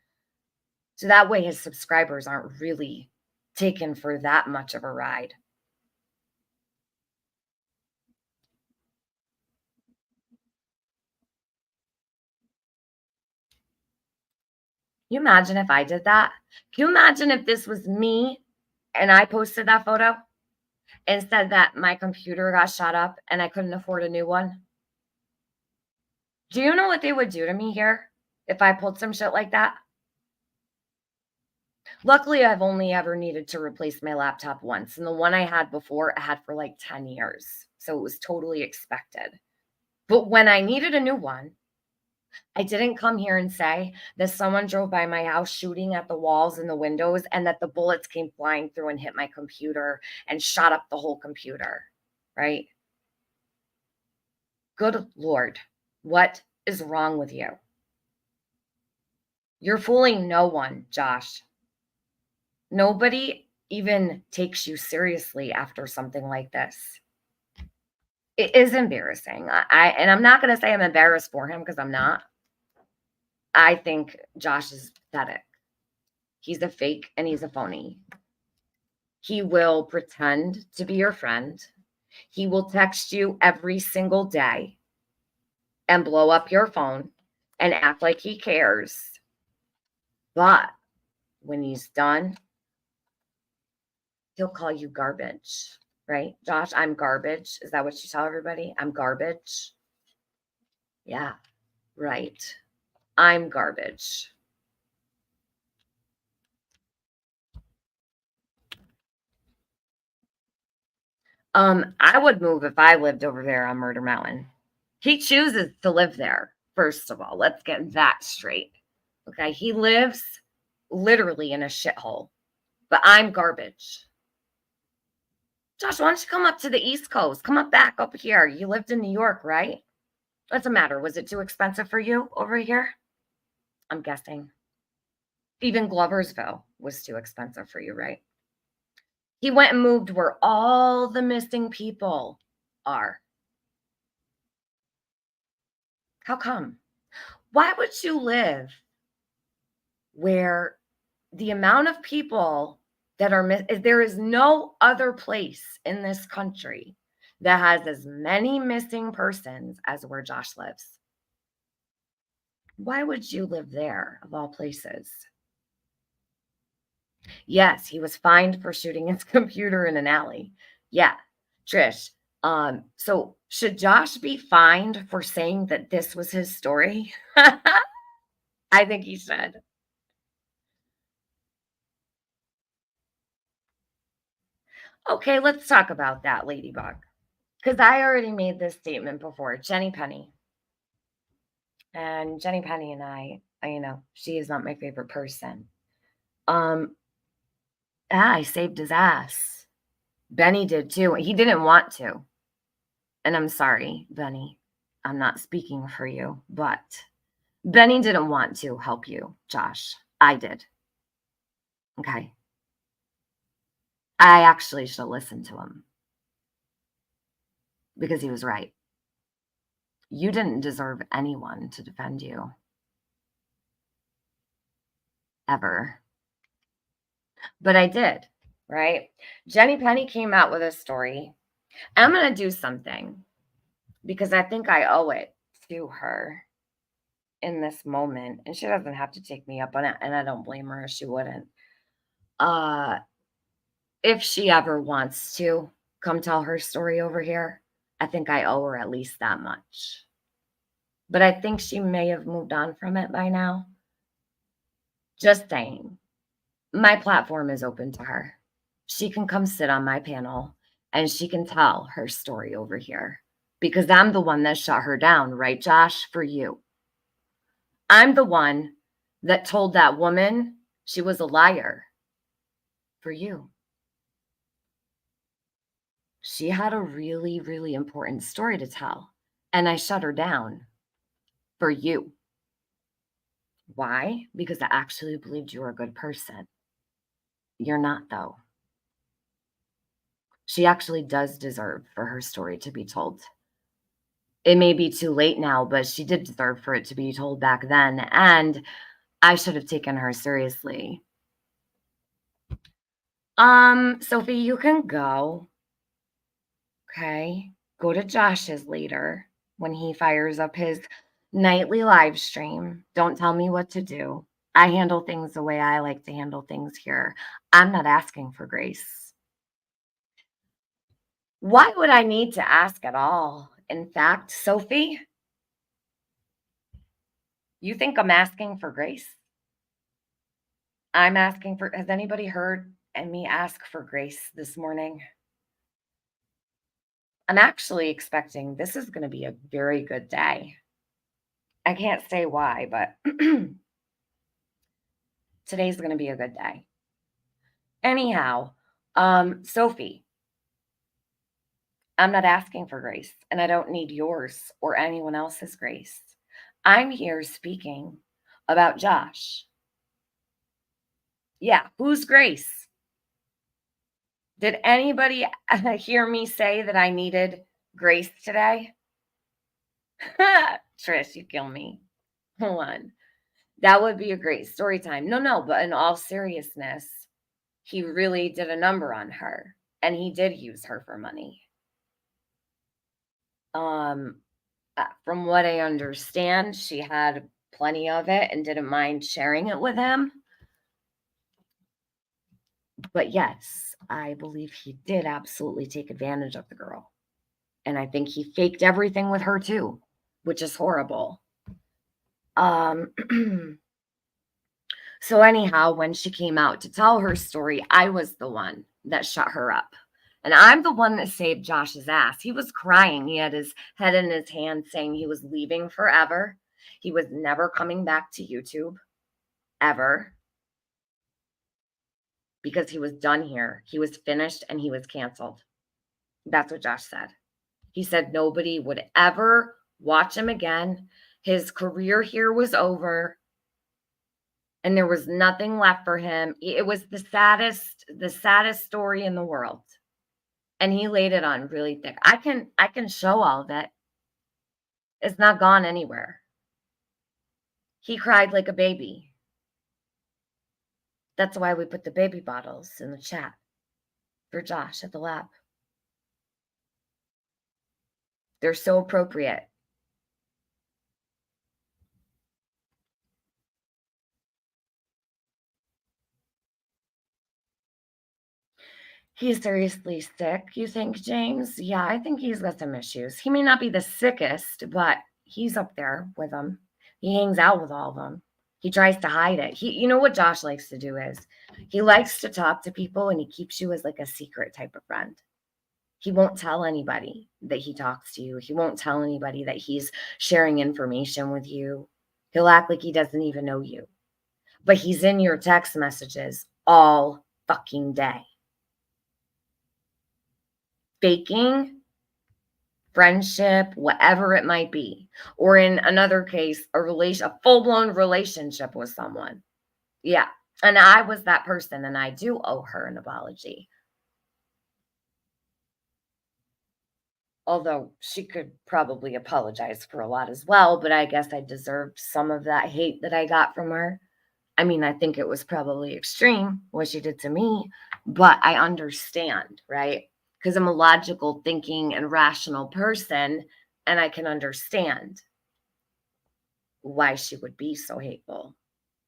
So that way his subscribers aren't really taken for that much of a ride. Can you imagine if I did that? Can you imagine if this was me and I posted that photo and said that my computer got shot up and I couldn't afford a new one? Do you know what they would do to me here if I pulled some shit like that? Luckily, I've only ever needed to replace my laptop once, and the one I had before, I had for like 10 years. So it was totally expected. But when I needed a new one, I didn't come here and say that someone drove by my house shooting at the walls and the windows and that the bullets came flying through and hit my computer and shot up the whole computer, right? Good Lord, what is wrong with you? You're fooling no one, Josh. Nobody even takes you seriously after something like this. It is embarrassing. And I'm not going to say I'm embarrassed for him because I'm not. I think Josh is pathetic. He's a fake and he's a phony. He will pretend to be your friend. He will text you every single day and blow up your phone and act like he cares. But when he's done, he'll call you garbage, right? Josh, I'm garbage. Is that what you tell everybody? I'm garbage. Yeah, right. I'm garbage. I would move if I lived over there on Murder Mountain. He chooses to live there, first of all. Let's get that straight. Okay, he lives literally in a shithole, but I'm garbage. Josh, why don't you come up to the East Coast? Come up back up here. You lived in New York, right? Doesn't matter. Was it too expensive for you over here? I'm guessing. Even Gloversville was too expensive for you, right? He went and moved where all the missing people are. How come? Why would you live where the amount of people that are there is no other place in this country that has as many missing persons as where Josh lives? Why would you live there of all places? Yes, he was fined for shooting his computer in an alley. Yeah, Trish. So should Josh be fined for saying that this was his story? I think he should. Okay, let's talk about that, Ladybug. Because I already made this statement before. Jenny Penny. And Jenny Penny and I, she is not my favorite person. I saved his ass. Benny did too. He didn't want to. And I'm sorry, Benny. I'm not speaking for you, but Benny didn't want to help you, Josh. I did. Okay. I actually should have listened to him because he was right. You didn't deserve anyone to defend you. Ever. But I did, right? Jenny Penny came out with a story. I'm going to do something because I think I owe it to her in this moment. And she doesn't have to take me up on it. And I don't blame her if she wouldn't. If she ever wants to come tell her story over here, I think I owe her at least that much. But I think she may have moved on from it by now. Just saying. My platform is open to her. She can come sit on my panel and she can tell her story over here because I'm the one that shut her down, right, Josh? For you. I'm the one that told that woman she was a liar. For you. She had a really, really important story to tell, and I shut her down. For you. Why? Because I actually believed you were a good person. You're not, though. She actually does deserve for her story to be told. It may be too late now, but she did deserve for it to be told back then, and I should have taken her seriously. Sophie, you can go. Okay? Go to Josh's later when he fires up his nightly live stream. Don't tell me what to do. I handle things the way I like to handle things here. I'm not asking for grace. Why would I need to ask at all? In fact, Sophie, you think I'm asking for grace? I'm asking for, has anybody heard me ask for grace this morning? I'm actually expecting this is going to be a very good day. I can't say why, but today's going to be a good day. Anyhow, Sophie, I'm not asking for grace, and I don't need yours or anyone else's grace. I'm here speaking about Josh. Yeah, whose grace? Did anybody hear me say that I needed grace today? Trish, you kill me. Hold on. That would be a great story time. No, but in all seriousness, he really did a number on her, and he did use her for money. From what I understand, she had plenty of it and didn't mind sharing it with him. But yes, I believe he did absolutely take advantage of the girl. And I think he faked everything with her too, which is horrible. So anyhow, when she came out to tell her story, I was the one that shut her up. And I'm the one that saved Josh's ass. He was crying. He had his head in his hand saying he was leaving forever. He was never coming back to YouTube, ever. Because he was done here. He was finished and he was canceled. That's what Josh said. He said nobody would ever watch him again. His career here was over. And there was nothing left for him. It was the saddest story in the world. And he laid it on really thick. I can show all of it. It's not gone anywhere. He cried like a baby. That's why we put the baby bottles in the chat for Josh at the lab. They're so appropriate. He's seriously sick, you think, James? Yeah, I think he's got some issues. He may not be the sickest, but he's up there with them. He hangs out with all of them. He tries to hide it. You know what Josh likes to do is he likes to talk to people and he keeps you as like a secret type of friend. He won't tell anybody that he talks to you. He won't tell anybody that he's sharing information with you. He'll act like he doesn't even know you. But he's in your text messages all fucking day. Faking friendship, whatever it might be, or in another case, a full-blown relationship with someone. Yeah, And I was that person, and I do owe her an apology. Although she could probably apologize for a lot as well, but I guess I deserved some of that hate that I got from her. I mean, I think it was probably extreme what she did to me, but I understand, right? Because I'm a logical thinking and rational person, and I can understand why she would be so hateful,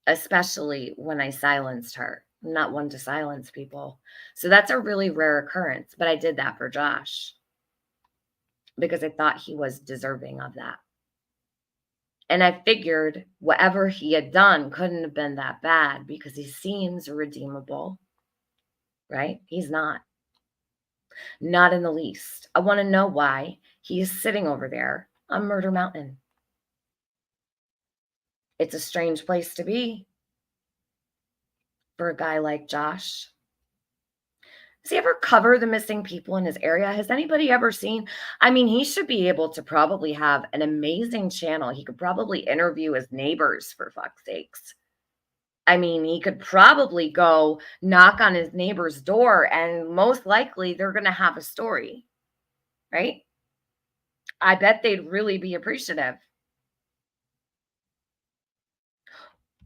especially when I silenced her. I'm not one to silence people. So that's a really rare occurrence, but I did that for Josh because I thought he was deserving of that. And I figured whatever he had done couldn't have been that bad because he seems redeemable, right? He's not. Not in the least. I want to know why he is sitting over there on Murder Mountain. It's a strange place to be for a guy like Josh. Does he ever cover the missing people in his area? Has anybody ever seen? I mean, he should be able to probably have an amazing channel. He could probably interview his neighbors, for fuck's sakes. I mean, he could probably go knock on his neighbor's door, and most likely they're going to have a story, right? I bet they'd really be appreciative.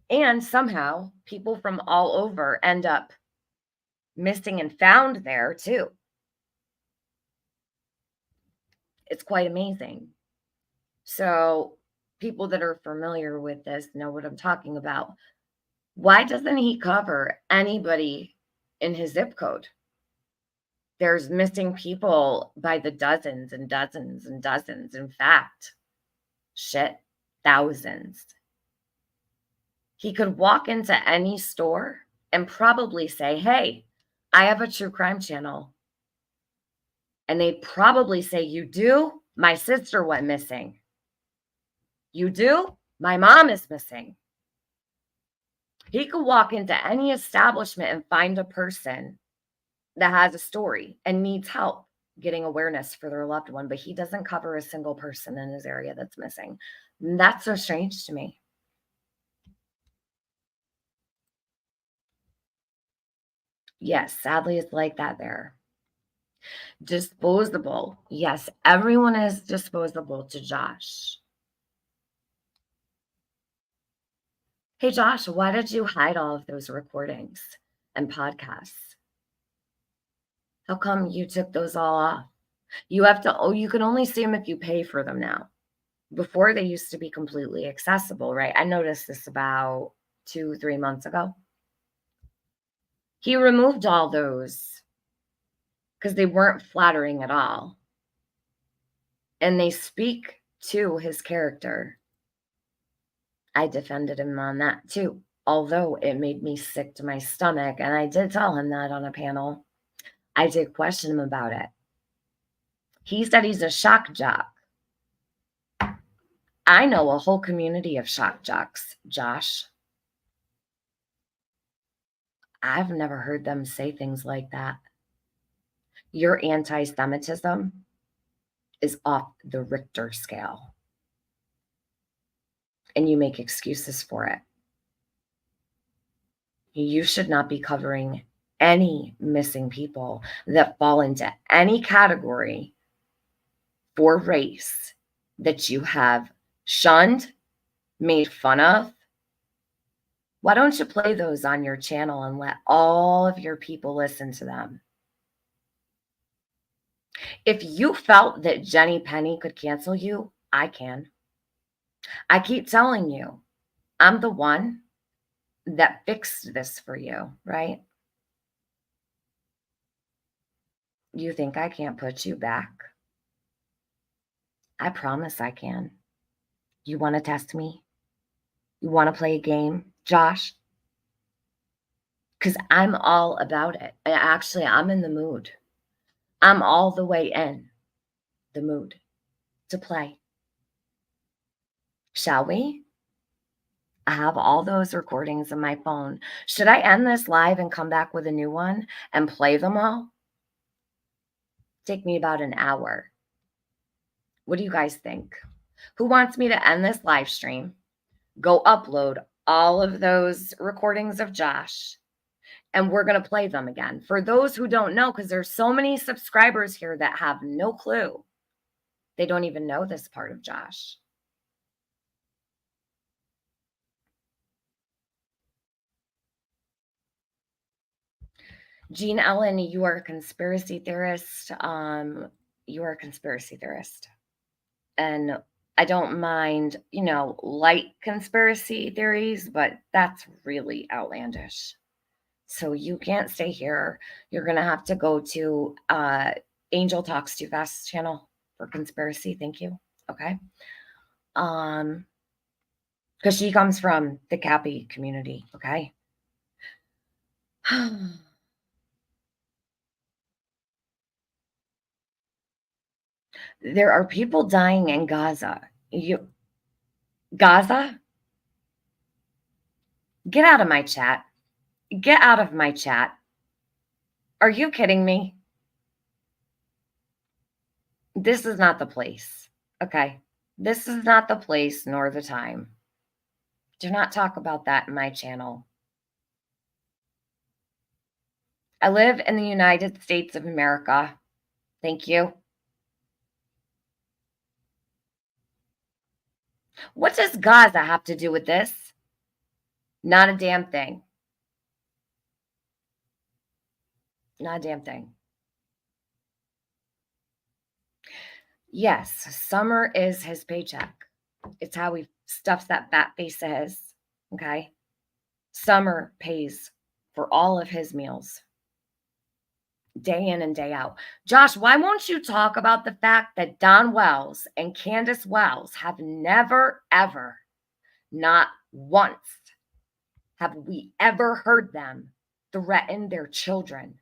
And somehow people from all over end up missing and found there too. It's quite amazing. So people that are familiar with this know what I'm talking about. Why doesn't he cover anybody in his zip code? There's missing people by the dozens and dozens and dozens. In fact, thousands. He could walk into any store and probably say, hey, I have a true crime channel. And they'd probably say, you do? My sister went missing. You do? My mom is missing. He could walk into any establishment and find a person that has a story and needs help getting awareness for their loved one, but he doesn't cover a single person in his area that's missing. And that's so strange to me. Yes, sadly, it's like that there. Disposable. Yes, everyone is disposable to Josh. Hey, Josh, why did you hide all of those recordings and podcasts? How come you took those all off? You can only see them if you pay for them now. Before they used to be completely accessible, right? I noticed this about 2-3 months ago. He removed all those because they weren't flattering at all. And they speak to his character. I defended him on that too, although it made me sick to my stomach. And I did tell him that on a panel. I did question him about it. He said he's a shock jock. I know a whole community of shock jocks, Josh. I've never heard them say things like that. Your anti-Semitism is off the Richter scale. And you make excuses for it. You should not be covering any missing people that fall into any category for race that you have shunned, made fun of. Why don't you play those on your channel and let all of your people listen to them? If you felt that Jenny Penny could cancel you, I can. I keep telling you, I'm the one that fixed this for you, right? You think I can't put you back? I promise I can. You want to test me? You want to play a game, Josh? Because I'm all about it. Actually, I'm in the mood. I'm all the way in the mood to play. Shall we? I have all those recordings in my phone. Should I end this live and come back with a new one and play them all? Take me about an hour. What do you guys think? Who wants me to end this live stream, go upload all of those recordings of Josh, and we're going to play them again. For those who don't know, because there's so many subscribers here that have no clue. They don't even know this part of Josh. Jean Ellen, you are a conspiracy theorist. You are a conspiracy theorist. And I don't mind, light conspiracy theories, but that's really outlandish. So you can't stay here. You're going to have to go to Angel Talks Too Fast channel for conspiracy. Thank you. Okay. Because she comes from the Cappy community. Okay. There are people dying in Gaza. Gaza? Get out of my chat. Get out of my chat. Are you kidding me? This is not the place. Okay. This is not the place nor the time. Do not talk about that in my channel. I live in the United States of America. Thank you. What does Gaza have to do with this? Not a damn thing. Not a damn thing. Yes, summer is his paycheck. It's how he stuffs that fat face of his. Okay. Summer pays for all of his meals, day in and day out. Josh, why won't you talk about the fact that Don Wells and Candace Wells have never, ever, not once, have we ever heard them threaten their children?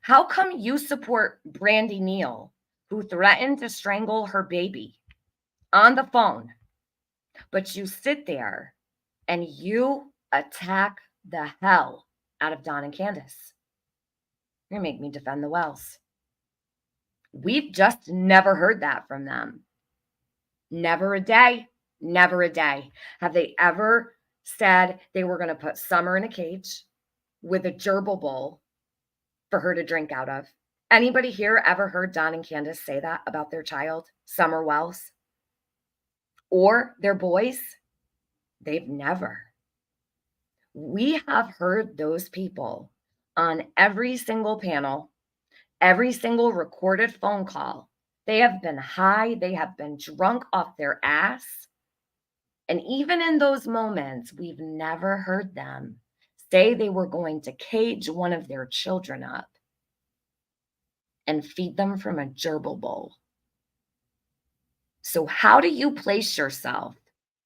How come you support Brandy Neal, who threatened to strangle her baby on the phone, but you sit there and you attack the hell out of Don and Candace? You're gonna make me defend the Wells. We've just never heard that from them. Never a day. Never a day. Have they ever said they were going to put Summer in a cage with a gerbil bowl for her to drink out of? Anybody here ever heard Don and Candace say that about their child, Summer Wells? Or their boys? They've never. We have heard those people on every single panel, every single recorded phone call. They have been high. They have been drunk off their ass. And even in those moments, we've never heard them say they were going to cage one of their children up and feed them from a gerbil bowl. So how do you place yourself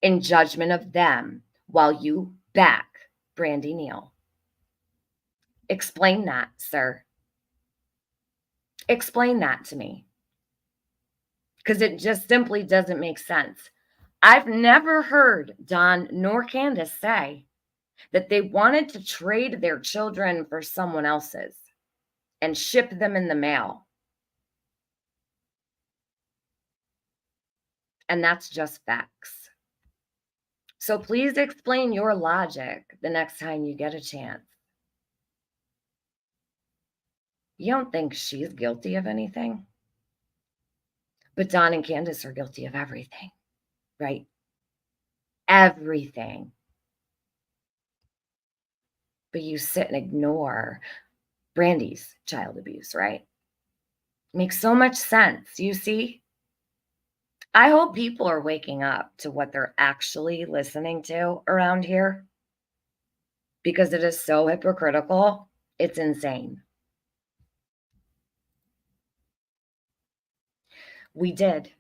in judgment of them while you back Brandy Neal? Explain that, sir. Explain that to me. Because it just simply doesn't make sense. I've never heard Don nor Candace say that they wanted to trade their children for someone else's and ship them in the mail. And that's just facts. So please explain your logic the next time you get a chance. You don't think she's guilty of anything? But Don and Candace are guilty of everything, right? Everything. But you sit and ignore Brandy's child abuse, right? Makes so much sense, you see? I hope people are waking up to what they're actually listening to around here, because it is so hypocritical. It's insane. We did.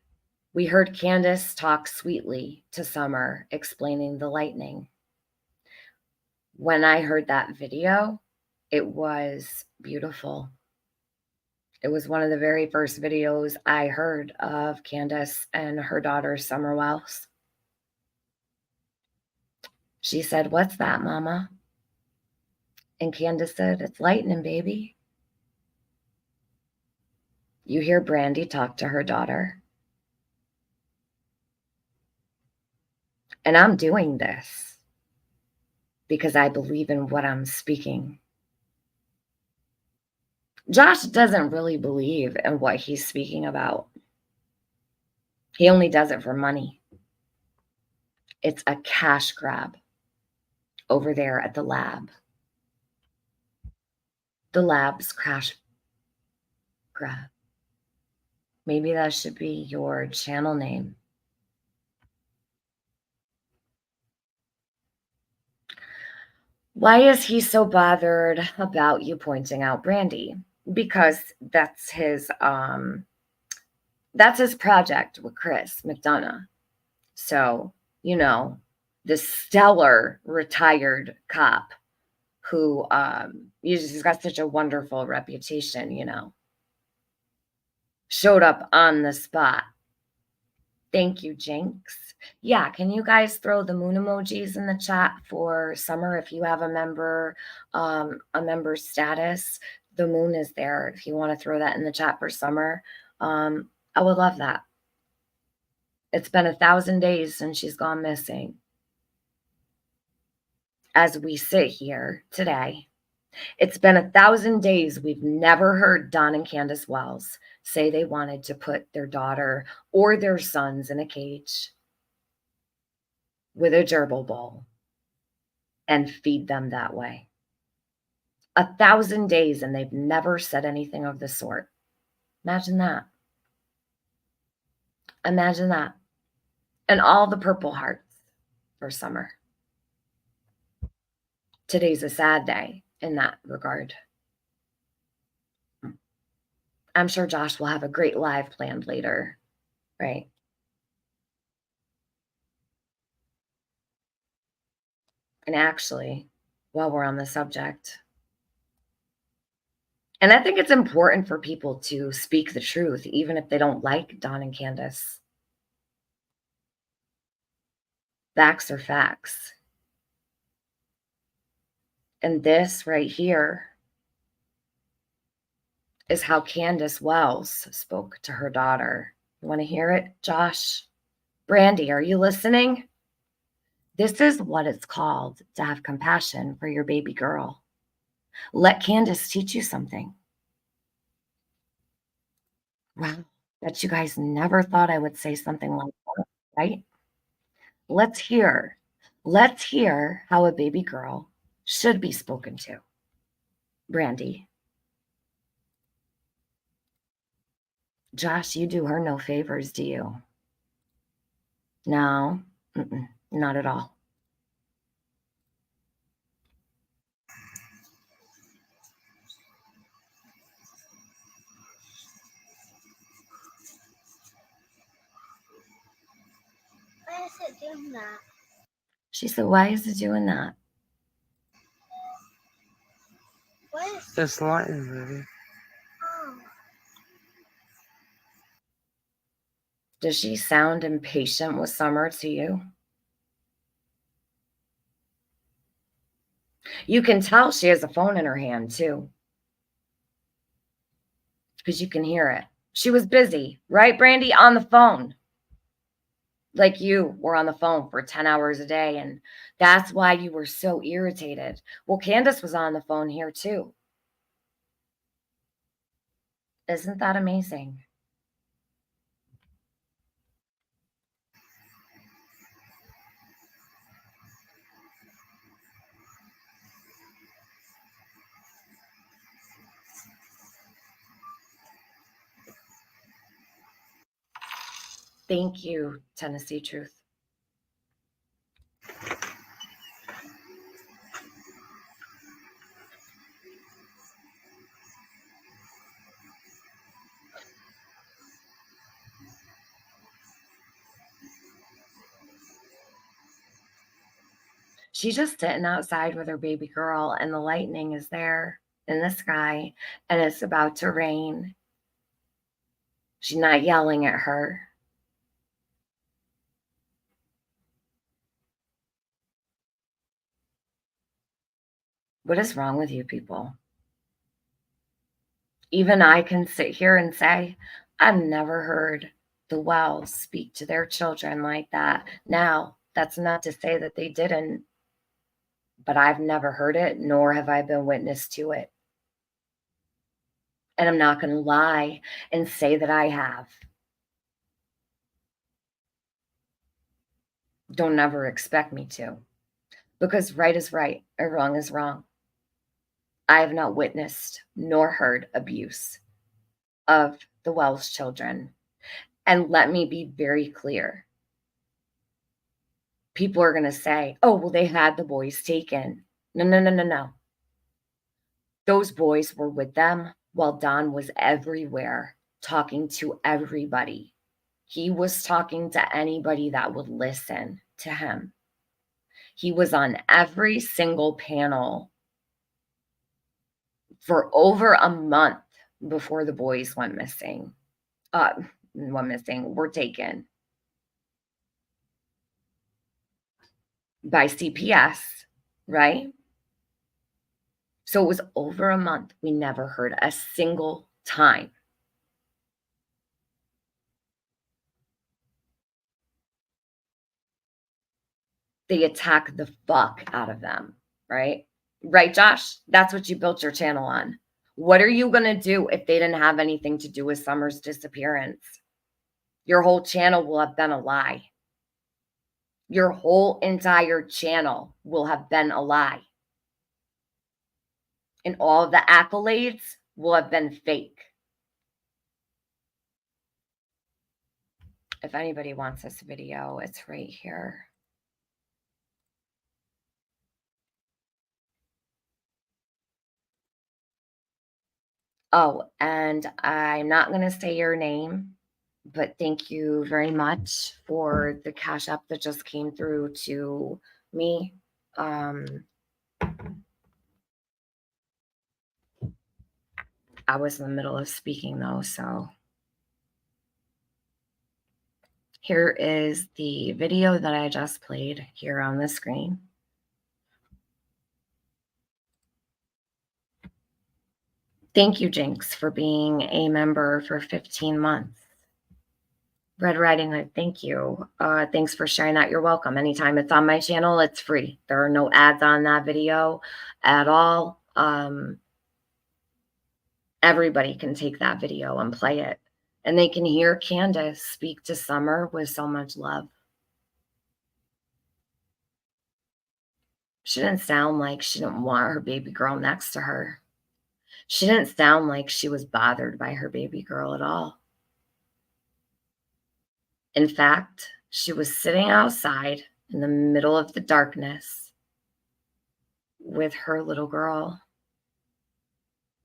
We heard Candace talk sweetly to Summer, explaining the lightning. When I heard that video, it was beautiful. It was one of the very first videos I heard of Candace and her daughter, Summer Wells. She said, "What's that, Mama?" And Candace said, "It's lightning, baby." You hear Brandy talk to her daughter. And I'm doing this because I believe in what I'm speaking. Josh doesn't really believe in what he's speaking about. He only does it for money. It's a cash grab over there at the lab. The lab's cash grab. Maybe that should be your channel name. Why is he so bothered about you pointing out Brandy? Because that's his project with Chris McDonough. So, you know, the stellar retired cop who he's got such a wonderful reputation, you know, showed up on the spot. Thank you, Jinx. Yeah, can you guys throw the moon emojis in the chat for Summer if you have a member status? The moon is there. If you want to throw that in the chat for Summer, I would love that. It's been 1,000 days since she's gone missing. As we sit here today, it's been 1,000 days. We've never heard Don and Candace Wells say they wanted to put their daughter or their sons in a cage with a gerbil bowl and feed them that way. 1,000 days and they've never said anything of the sort. Imagine that. Imagine that. And all the purple hearts for Summer. Today's a sad day in that regard. I'm sure Josh will have a great live planned later, right? And actually, while we're on the subject, and I think it's important for people to speak the truth, even if they don't like Don and Candace. Facts are facts. And this right here is how Candace Wells spoke to her daughter. You want to hear it, Josh? Brandy, are you listening? This is what it's called to have compassion for your baby girl. Let Candace teach you something. Wow, bet you guys never thought I would say something like that, right? Let's hear how a baby girl should be spoken to. Brandy. Josh, you do her no favors, do you? No, not at all.
Why is it doing that?
She said, why is it doing that?
What is
It's lightning, baby.
oh.
Does she sound impatient with Summer to you? You can tell she has a phone in her hand, too. Because you can hear it. She was busy, right, Brandy? On the phone. Like you were on the phone for 10 hours a day, and that's why you were so irritated. Well, Candace was on the phone here, too. Isn't that amazing? Thank you, Tennessee Truth. She's just sitting outside with her baby girl, and the lightning is there in the sky, and it's about to rain. She's not yelling at her. What is wrong with you people? Even I can sit here and say, I've never heard the Wells speak to their children like that. Now, That's not to say that they didn't, but I've never heard it, nor have I been witness to it. And I'm not going to lie and say that I have. Don't ever expect me to, because right is right or wrong is wrong. I have not witnessed nor heard abuse of the Wells children. And let me be very clear. People are going to say, oh, well, they had the boys taken. No, no, no, no, no. Those boys were with them while Don was everywhere talking to everybody. He was talking to anybody that would listen to him. He was on every single panel for over a month before the boys went missing. Were taken by CPS, right? So it was over a month. We never heard a single time. They attack the fuck out of them, right? Right, Josh? That's what you built your channel on. What are you going to do if they didn't have anything to do with Summer's disappearance? Your whole channel will have been a lie. Your whole entire channel will have been a lie. And all of the accolades will have been fake. If anybody wants this video, it's right here. Oh, and I'm not going to say your name, but thank you very much for the Cash App that just came through to me. I was in the middle of speaking though, so here is the video that I just played here on the screen. Thank you, Jinx, for being a member for 15 months. Red Riding Hood, thank you. Thanks for sharing that. You're welcome. Anytime it's on my channel, it's free. There are no ads on that video at all. Everybody can take that video and play it. And they can hear Candace speak to Summer with so much love. She didn't sound like she didn't want her baby girl next to her. She didn't sound like she was bothered by her baby girl at all. In fact, she was sitting outside in the middle of the darkness with her little girl,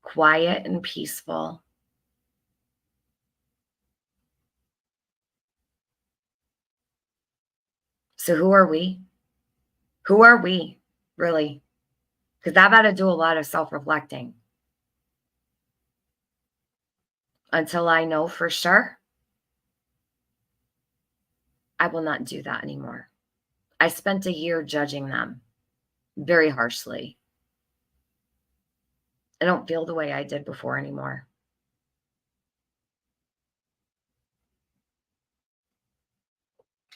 quiet and peaceful. So who are we? Who are we, really? Because I've had to do a lot of self-reflecting. Until I know for sure, I will not do that anymore. I spent a year judging them very harshly. I don't feel the way I did before anymore.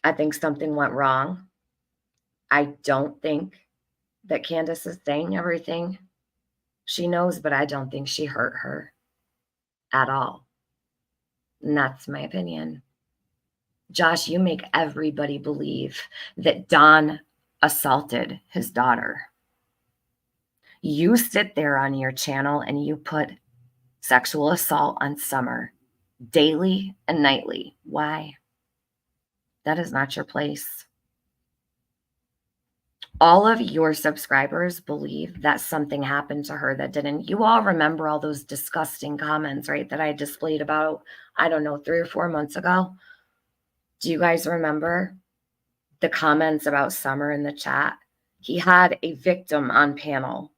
I think something went wrong. I don't think that Candace is saying everything she knows, but I don't think she hurt her at all. And that's my opinion. Josh, you make everybody believe that Don assaulted his daughter. You sit there on your channel and you put sexual assault on Summer daily and nightly. Why? That is not your place. All of your subscribers believe that something happened to her that didn't. You all remember all those disgusting comments, right, that I displayed about, I don't know, 3 or 4 months ago? Do you guys remember the comments about Summer in the chat? He had a victim on panel,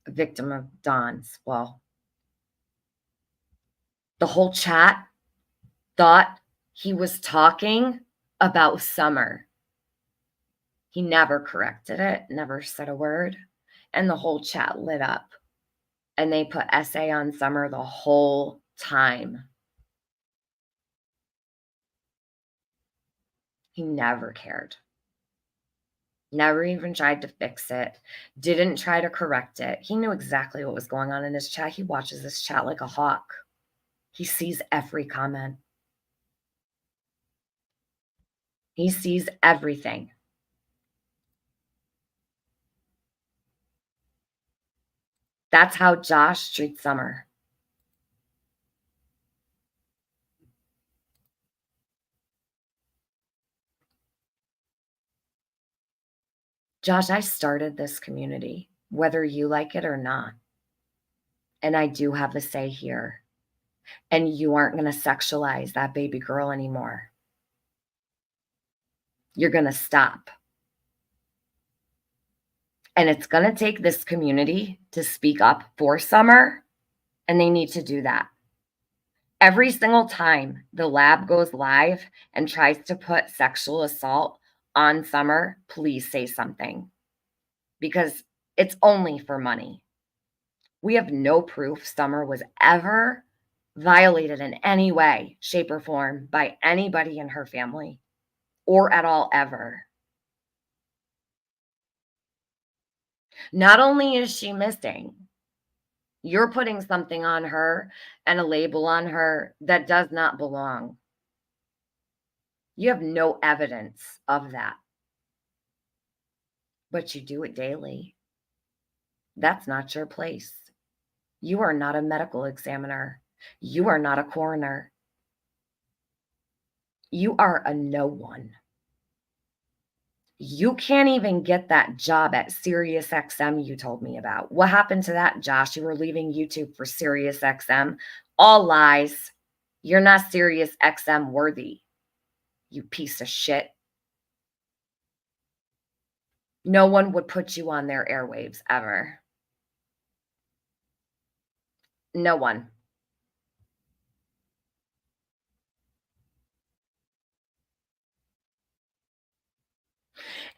a victim of Don's. Well, the whole chat thought he was talking about Summer. He never corrected it, never said a word, and the whole chat lit up. And they put SA on Summer the whole time. He never cared. Never even tried to fix it. Didn't try to correct it. He knew exactly what was going on in his chat. He watches this chat like a hawk. He sees every comment. He sees everything. That's how Josh treats Summer. Josh, I started this community, whether you like it or not. And I do have a say here. And you aren't going to sexualize that baby girl anymore. You're going to stop. And it's going to take this community to speak up for Summer, and they need to do that. Every single time the lab goes live and tries to put sexual assault on Summer, please say something, because it's only for money. We have no proof Summer was ever violated in any way, shape, or form by anybody in her family, or at all ever. Not only is she missing, you're putting something on her and a label on her that does not belong. You have no evidence of that, but you do it daily. That's not your place. You are not a medical examiner. You are not a coroner. You are a no one. You can't even get that job at SiriusXM you told me about. What happened to that, Josh? You were leaving YouTube for SiriusXM. All lies. You're not SiriusXM worthy, you piece of shit. No one would put you on their airwaves ever. No one.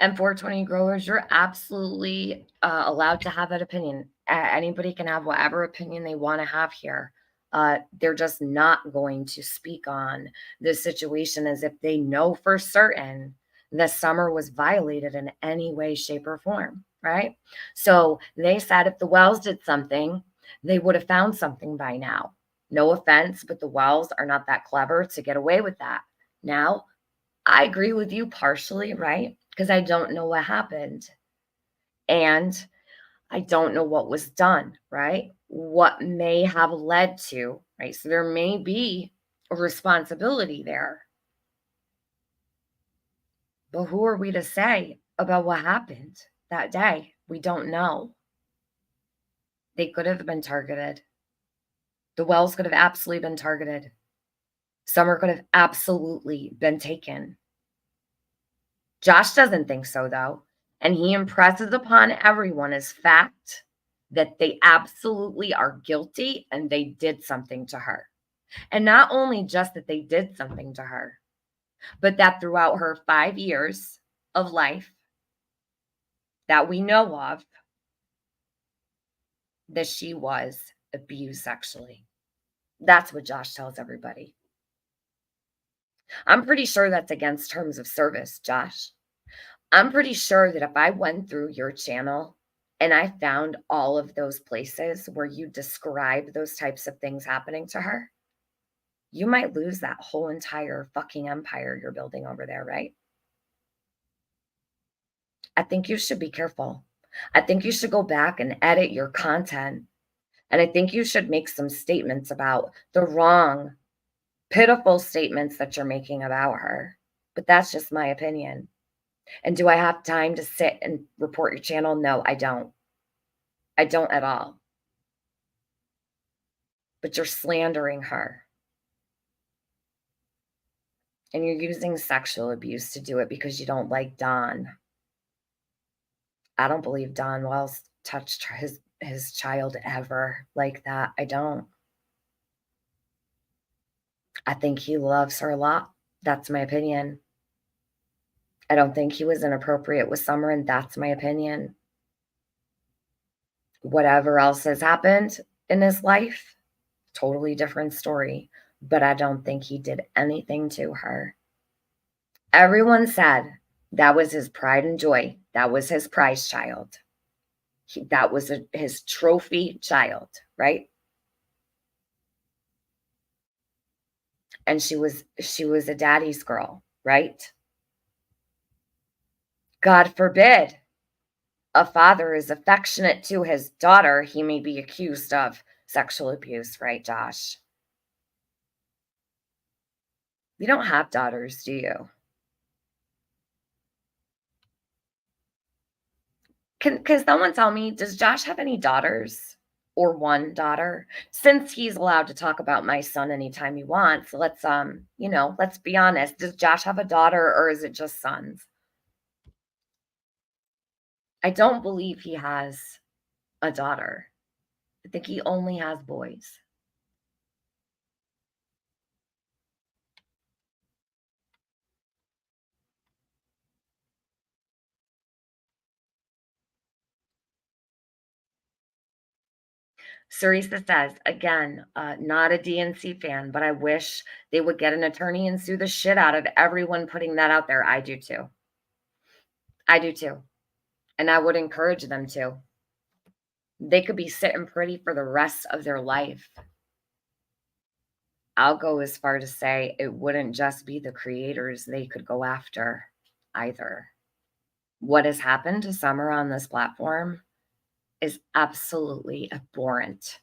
And 420 growers, you're absolutely allowed to have that opinion. Anybody can have whatever opinion they want to have here. They're just not going to speak on this situation as if they know for certain that Summer was violated in any way, shape, or form, right? So they said if the Wells did something, they would have found something by now. No offense, but the Wells are not that clever to get away with that. Now, I agree with you partially, right? Because I don't know what happened. And I don't know what was done, right? What may have led to, right? So there may be a responsibility there. But who are we to say about what happened that day? We don't know. They could have been targeted. The Wells could have absolutely been targeted. Summer could have absolutely been taken. Josh doesn't think so, though. And he impresses upon everyone as fact that they absolutely are guilty and they did something to her. And not only just that they did something to her, but that throughout her 5 years of life that we know of, that she was abused sexually. That's what Josh tells everybody. I'm pretty sure that's against terms of service, Josh. I'm pretty sure that if I went through your channel and I found all of those places where you describe those types of things happening to her, you might lose that whole entire fucking empire you're building over there, right? I think you should be careful. I think you should go back and edit your content. And I think you should make some statements about the wrong, pitiful statements that you're making about her. But that's just my opinion. And do I have time to sit and report your channel? No, I don't. I don't at all. But you're slandering her. And you're using sexual abuse to do it because you don't like Don. I don't believe Don Wells touched his child ever like that. I don't. I think he loves her a lot. That's my opinion. I don't think he was inappropriate with Summer, and that's my opinion. Whatever else has happened in his life, totally different story. But I don't think he did anything to her. Everyone said that was his pride and joy. That was his prize child. That was his trophy child, right? And she was a daddy's girl, right? God forbid a father is affectionate to his daughter, he may be accused of sexual abuse, right, Josh? You don't have daughters, do you? Can someone tell me, does Josh have any daughters or one daughter? Since he's allowed to talk about my son anytime he wants, let's let's be honest. Does Josh have a daughter or is it just sons? I don't believe he has a daughter. I think he only has boys. Sarisa says, again, not a DNC fan, but I wish they would get an attorney and sue the shit out of everyone putting that out there. I do too. I do too. And I would encourage them to. They could be sitting pretty for the rest of their life. I'll go as far to say it wouldn't just be the creators they could go after either. What has happened to Summer on this platform is absolutely abhorrent.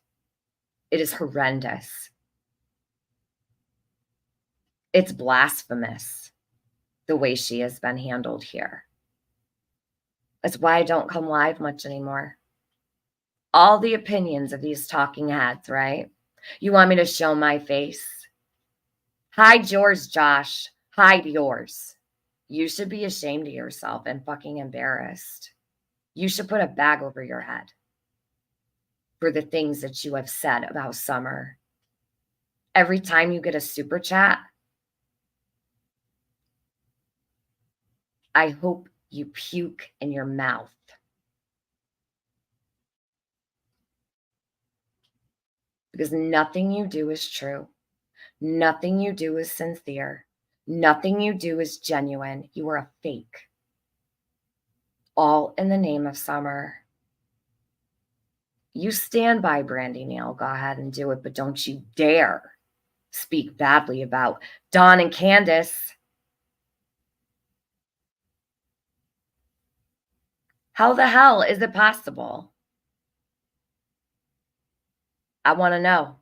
It is horrendous. It's blasphemous the way she has been handled here. That's why I don't come live much anymore. All the opinions of these talking heads, right? You want me to show my face? Hide yours, Josh. Hide yours. You should be ashamed of yourself and fucking embarrassed. You should put a bag over your head for the things that you have said about Summer. Every time you get a super chat, I hope you puke in your mouth. Because nothing you do is true. Nothing you do is sincere. Nothing you do is genuine. You are a fake. All in the name of Summer. You stand by Brandy Nail. Go ahead and do it, but don't you dare speak badly about Dawn and Candace. How the hell is it possible? I want to know.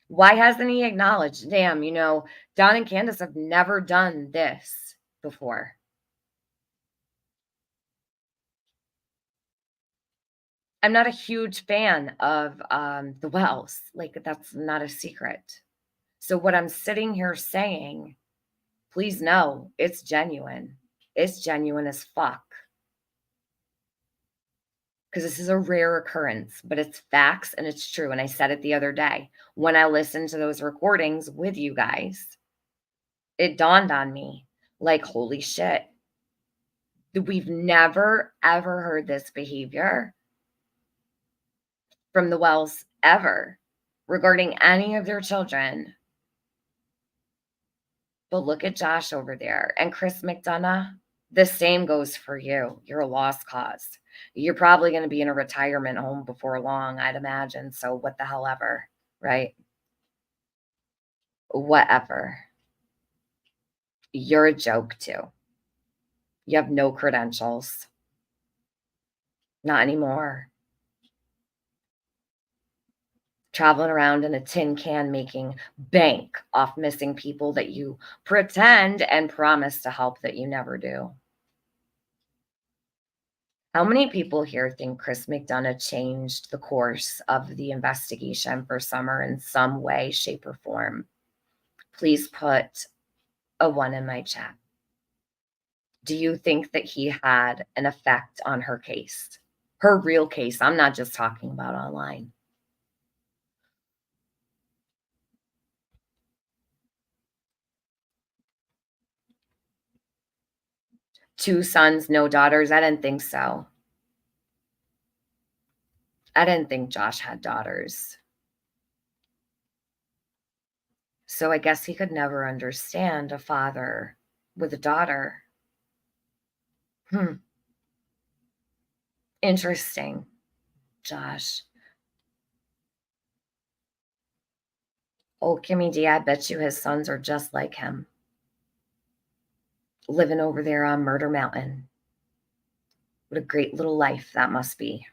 Why hasn't he acknowledged, damn, Dawn and Candace have never done this before? I'm not a huge fan of the Wells. Like, that's not a secret. So what I'm sitting here saying, please know it's genuine. It's genuine as fuck. Because this is a rare occurrence, but it's facts and it's true. And I said it the other day when I listened to those recordings with you guys. It dawned on me like, holy shit. We've never, ever heard this behavior from the Wells ever regarding any of their children. But look at Josh over there. And Chris McDonough, the same goes for you. You're a lost cause. You're probably going to be in a retirement home before long, I'd imagine. So what the hell ever, right? Whatever. You're a joke too. You have no credentials. Not anymore. Traveling around in a tin can making bank off missing people that you pretend and promise to help that you never do. How many people here think Chris McDonough changed the course of the investigation for Summer in some way, shape, or form? Please put a 1 in my chat. Do you think that he had an effect on her case? Her real case. I'm not just talking about online. Two sons, no daughters. I didn't think so. I didn't think Josh had daughters. So I guess he could never understand a father with a daughter. Interesting, Josh. Oh, Kimmy D, I bet you his sons are just like him. Living over there on Murder Mountain. What a great little life that must be.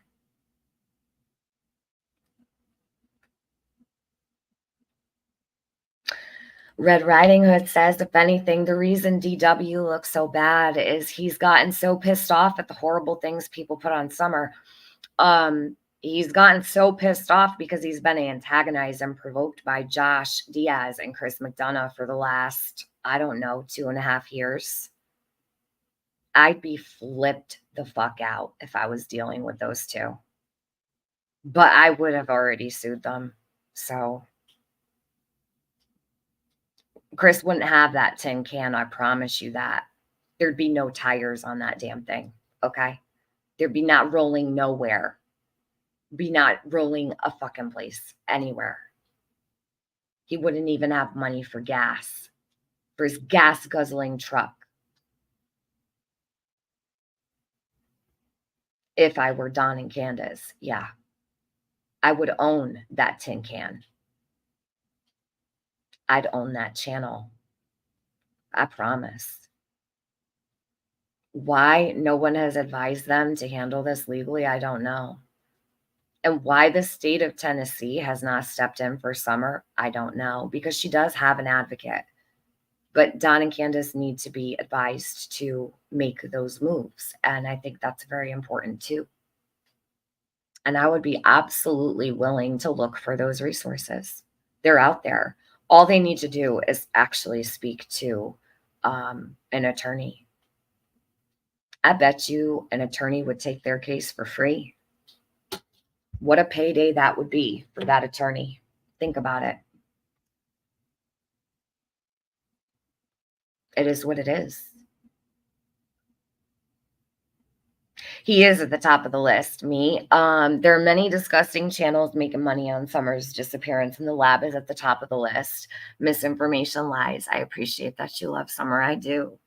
Red Riding Hood says, if anything, the reason DW looks so bad is he's gotten so pissed off at the horrible things people put on Summer. He's gotten so pissed off because he's been antagonized and provoked by Josh Diaz and Chris McDonough for the last, I don't know, 2.5 years. I'd be flipped the fuck out if I was dealing with those two. But I would have already sued them. So Chris wouldn't have that tin can, I promise you that. There'd be no tires on that damn thing, okay? There'd be not rolling nowhere. Be not rolling a fucking place anywhere. He wouldn't even have money for gas, for his gas guzzling truck. If I were Don and Candace, yeah, I would own that tin can. I'd own that channel. I promise. Why no one has advised them to handle this legally, I don't know. And why the state of Tennessee has not stepped in for Summer, I don't know, because she does have an advocate. But Don and Candace need to be advised to make those moves. And I think that's very important too. And I would be absolutely willing to look for those resources. They're out there. All they need to do is actually speak to an attorney. I bet you an attorney would take their case for free. What a payday that would be for that attorney. Think about it. It is what it is. He is at the top of the list, me. There are many disgusting channels making money on Summer's disappearance, and the lab is at the top of the list. Misinformation, lies. I appreciate that you love Summer. I do.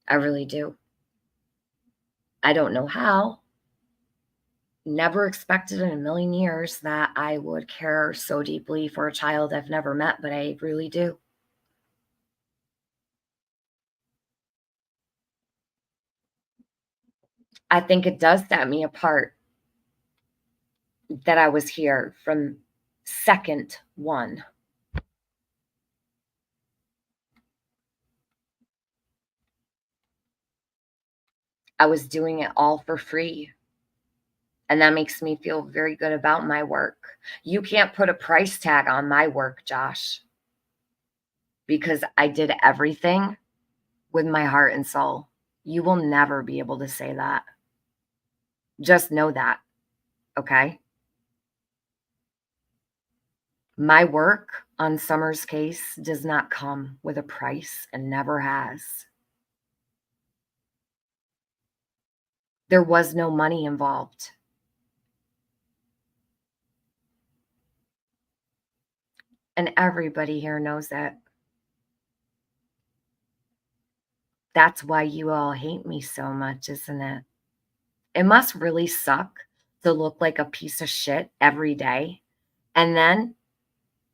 I really do. I don't know how. Never expected in a million years that I would care so deeply for a child I've never met, but I really do. I think it does set me apart that I was here from second one. I was doing it all for free. And that makes me feel very good about my work. You can't put a price tag on my work, Josh, because I did everything with my heart and soul. You will never be able to say that. Just know that, okay? My work on Summer's case does not come with a price and never has. There was no money involved. And everybody here knows that. That's why you all hate me so much, isn't it? It must really suck to look like a piece of shit every day. And then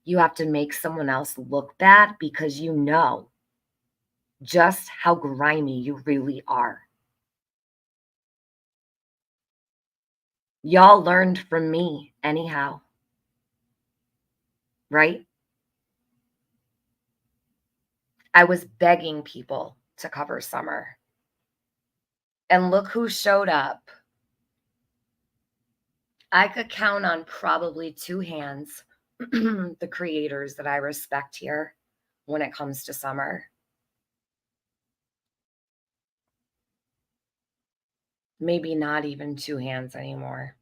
you have to make someone else look bad because you know just how grimy you really are. Y'all learned from me anyhow, right? I was begging people to cover Summer. And look who showed up. I could count on probably 2 hands the creators that I respect here when it comes to Summer. Maybe not even 2 hands anymore.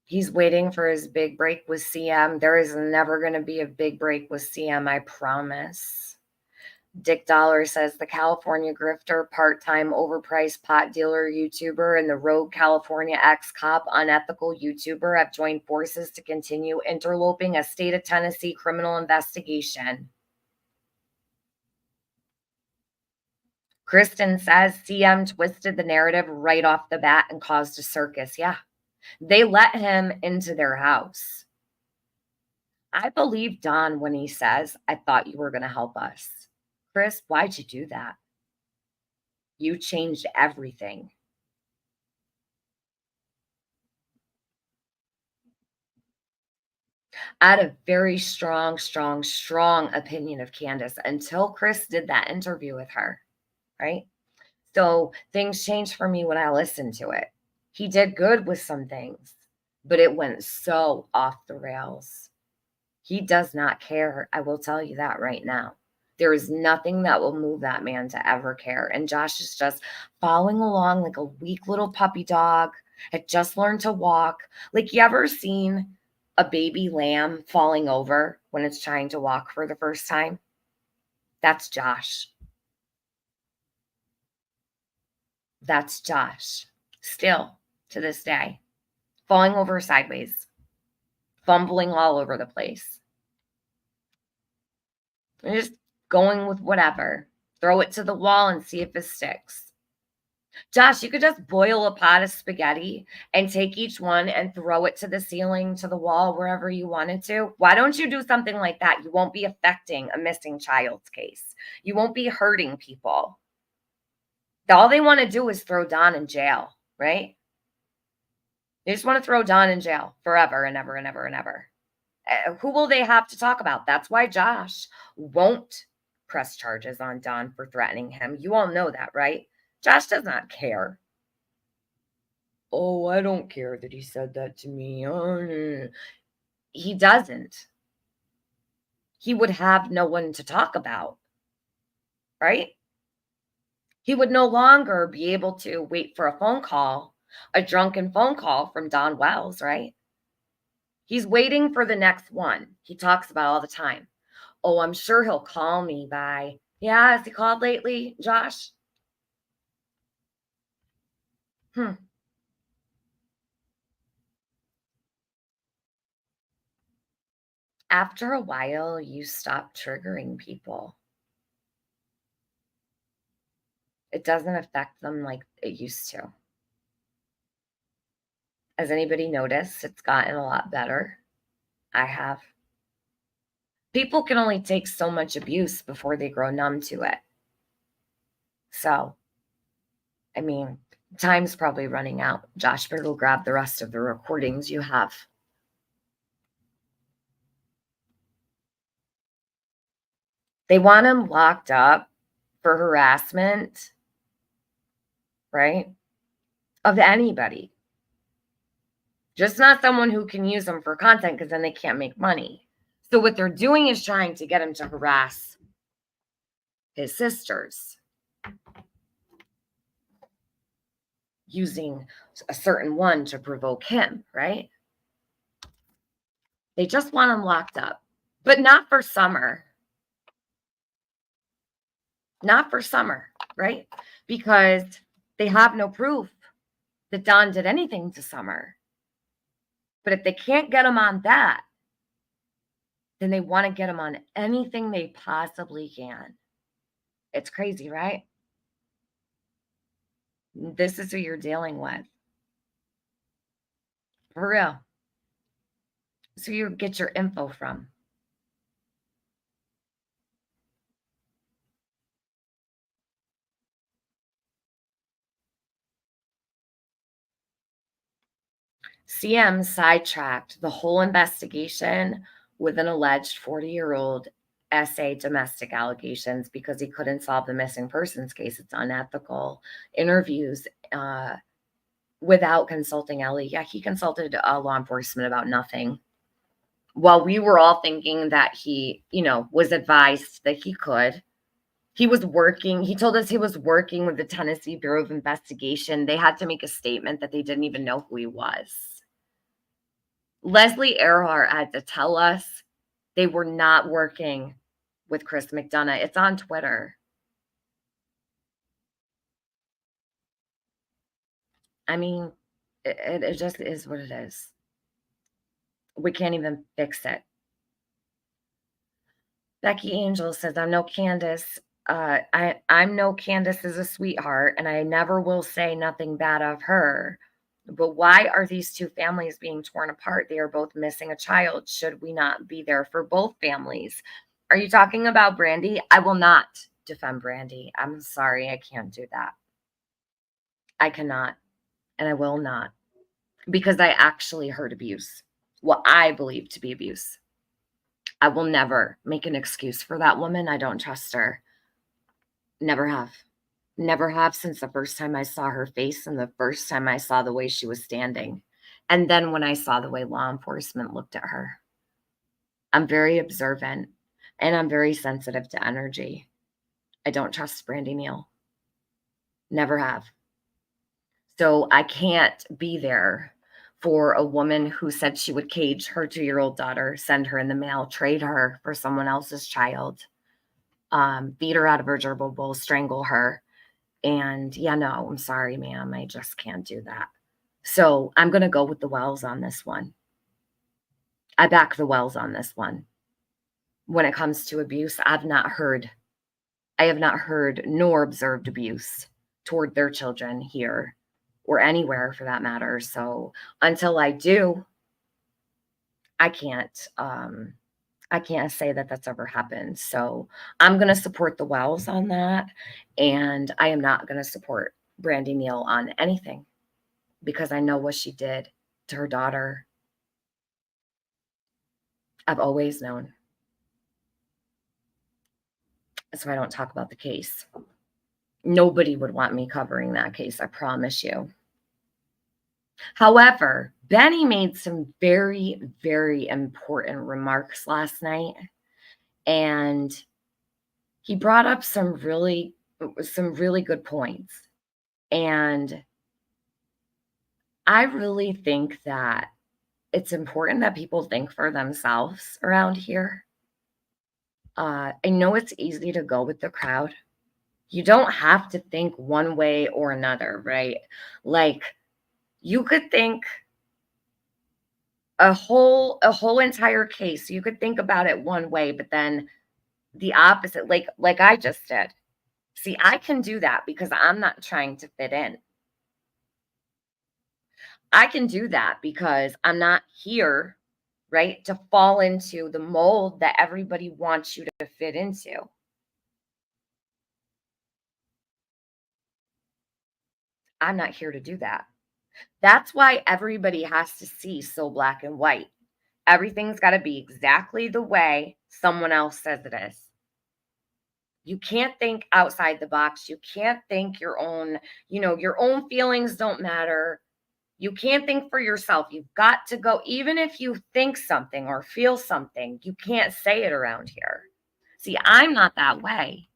He's waiting for his big break with CM. There is never going to be a big break with CM, I promise. Dick Dollar says the California grifter, part-time overpriced pot dealer YouTuber, and the rogue California ex-cop unethical YouTuber have joined forces to continue interloping a state of Tennessee criminal investigation. Kristen says CM twisted the narrative right off the bat and caused a circus. Yeah, they let him into their house. I believe Don when he says, I thought you were going to help us. Chris, why'd you do that? You changed everything. I had a very strong opinion of Candace until Chris did that interview with her, right? So things changed for me when I listened to it. He did good with some things, but it went so off the rails. He does not care. I will tell you that right now. There is nothing that will move that man to ever care. And Josh is just following along like a weak little puppy dog, had just learned to walk. Like, you ever seen a baby lamb falling over when it's trying to walk for the first time? That's Josh. That's Josh. Still to this day, falling over sideways, fumbling all over the place. And just going with whatever. Throw it to the wall and see if it sticks. Josh, you could just boil a pot of spaghetti and take each one and throw it to the ceiling, to the wall, wherever you wanted to. Why don't you do something like that? You won't be affecting a missing child's case. You won't be hurting people. All they want to do is throw Don in jail, right? They just want to throw Don in jail forever and ever and ever and ever. Who will they have to talk about? That's why Josh won't press charges on Don for threatening him. You all know that, right? Josh does not care. Oh, I don't care that he said that to me. Oh, he doesn't. He would have no one to talk about, right? He would no longer be able to wait for a phone call, a drunken phone call from Don Wells, right? He's waiting for the next one. He talks about all the time. Oh, I'm sure he'll call me by. Yeah, has he called lately, Josh? After a while, you stop triggering people. It doesn't affect them like it used to. Has anybody noticed it's gotten a lot better? I have. People can only take so much abuse before they grow numb to it. So, I mean, time's probably running out. Josh better go grab the rest of the recordings you have. They want him locked up for harassment, right? Of anybody. Just not someone who can use them for content, because then they can't make money. So what they're doing is trying to get him to harass his sisters, using a certain one to provoke him, right? They just want him locked up, but not for Summer. Not for Summer, right? Because they have no proof that Don did anything to Summer. But if they can't get him on that, then they want to get him on anything they possibly can. It's crazy, right? This is who you're dealing with. For real. So you get your info from. CM sidetracked the whole investigation with an alleged 40-year-old SA domestic allegations because he couldn't solve the missing persons case. It's unethical. Interviews without consulting Ellie. Yeah, he consulted law enforcement about nothing. While we were all thinking that he, was advised that he could. He was working. He told us he was working with the Tennessee Bureau of Investigation. They had to make a statement that they didn't even know who he was. Leslie Earhart had to tell us they were not working with Chris McDonough. It's on Twitter. I mean, it just is what it is. We can't even fix it. Becky Angel says, I'm no Candace. I'm no Candace is a sweetheart, and I never will say nothing bad of her. But why are these two families being torn apart? They are both missing a child. Should we not be there for both families? Are you talking about Brandy? I will not defend Brandy. I'm sorry, I can't do that. I cannot, and I will not, because I actually heard abuse. What I believe to be abuse. I will never make an excuse for that woman. I don't trust her. Never have. Never have since the first time I saw her face and the first time I saw the way she was standing. And then when I saw the way law enforcement looked at her. I'm very observant and I'm very sensitive to energy. I don't trust Brandy Neal. Never have. So I can't be there for a woman who said she would cage her 2-year-old daughter, send her in the mail, trade her for someone else's child, beat her out of her gerbil bowl, strangle her. And yeah, no, I'm sorry, ma'am. I just can't do that. So I'm going to go with the Wells on this one. I back the Wells on this one. When it comes to abuse, I have not heard nor observed abuse toward their children here or anywhere for that matter. So until I do, I can't say that that's ever happened. So I'm going to support the Wells on that. And I am not going to support Brandy Neal on anything because I know what she did to her daughter. I've always known. So I don't talk about the case. Nobody would want me covering that case, I promise you. However, Benny made some very, very important remarks last night. And he brought up some really good points. And I really think that it's important that people think for themselves around here. I know it's easy to go with the crowd. You don't have to think one way or another, right? Like you could think a whole entire case. You could think about it one way, but then the opposite, like I just did. See, I can do that because I'm not trying to fit in. I can do that because I'm not here, right, to fall into the mold that everybody wants you to fit into. I'm not here to do that. That's why everybody has to see so black and white. Everything's got to be exactly the way someone else says it is. You can't think outside the box. You can't think your own feelings don't matter. You can't think for yourself. You've got to go, even if you think something or feel something, you can't say it around here. See, I'm not that way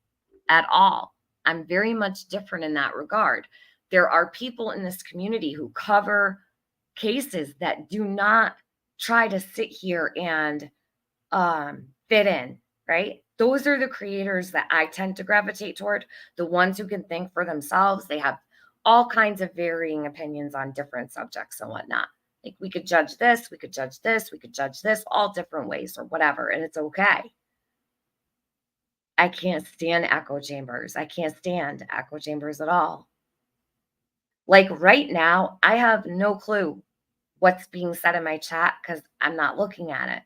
at all. I'm very much different in that regard. There are people in this community who cover cases that do not try to sit here and fit in, right? Those are the creators that I tend to gravitate toward, the ones who can think for themselves. They have all kinds of varying opinions on different subjects and whatnot. Like we could judge this, we could judge this, we could judge this, all different ways or whatever, and it's okay. I can't stand echo chambers. I can't stand echo chambers at all. Like right now, I have no clue what's being said in my chat because I'm not looking at it.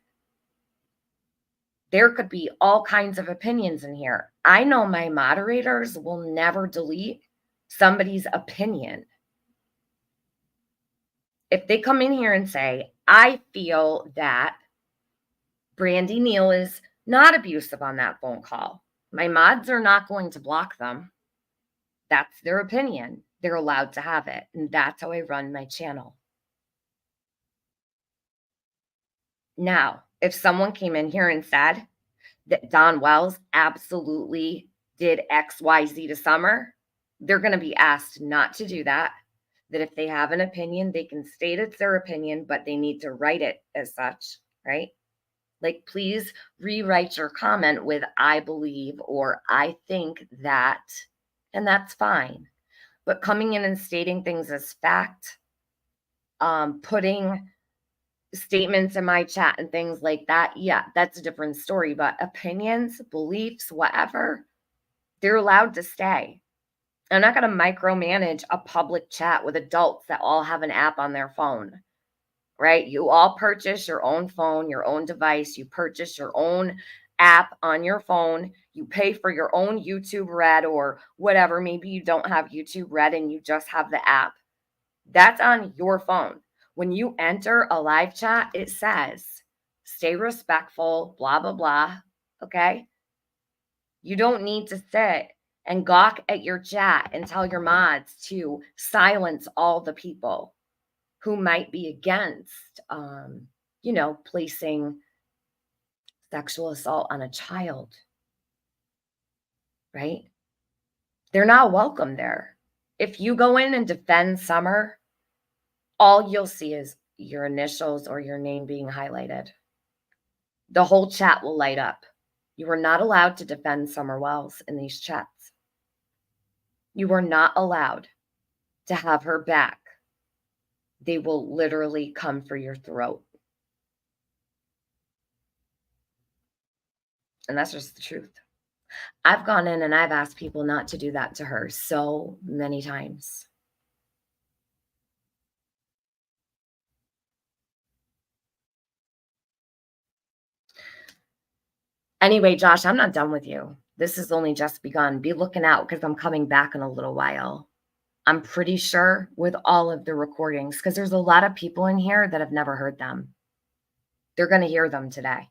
There could be all kinds of opinions in here. I know my moderators will never delete somebody's opinion. If they come in here and say, I feel that Brandy Neal is not abusive on that phone call, my mods are not going to block them. That's their opinion. They're allowed to have it. And that's how I run my channel. Now, if someone came in here and said that Don Wells absolutely did X, Y, Z to Summer, they're going to be asked not to do that. That if they have an opinion, they can state it's their opinion, but they need to write it as such, right? Like, please rewrite your comment with I believe or I think that, and that's fine. But coming in and stating things as fact, putting statements in my chat and things like that, yeah, that's a different story. But opinions, beliefs, whatever, they're allowed to stay. I'm not going to micromanage a public chat with adults that all have an app on their phone, right? You all purchase your own phone, your own device. You purchase your own app on your phone. You pay for your own YouTube Red or whatever. Maybe you don't have YouTube Red and you just have the app. That's on your phone. When you enter a live chat, it says, stay respectful, blah, blah, blah. Okay? You don't need to sit and gawk at your chat and tell your mods to silence all the people who might be against, placing sexual assault on a child, right? They're not welcome there. If you go in and defend Summer, all you'll see is your initials or your name being highlighted. The whole chat will light up. You are not allowed to defend Summer Wells in these chats. You are not allowed to have her back. They will literally come for your throat. And that's just the truth. I've gone in and I've asked people not to do that to her so many times. Anyway, Josh, I'm not done with you. This has only just begun. Be looking out because I'm coming back in a little while. I'm pretty sure with all of the recordings, because there's a lot of people in here that have never heard them. They're going to hear them today.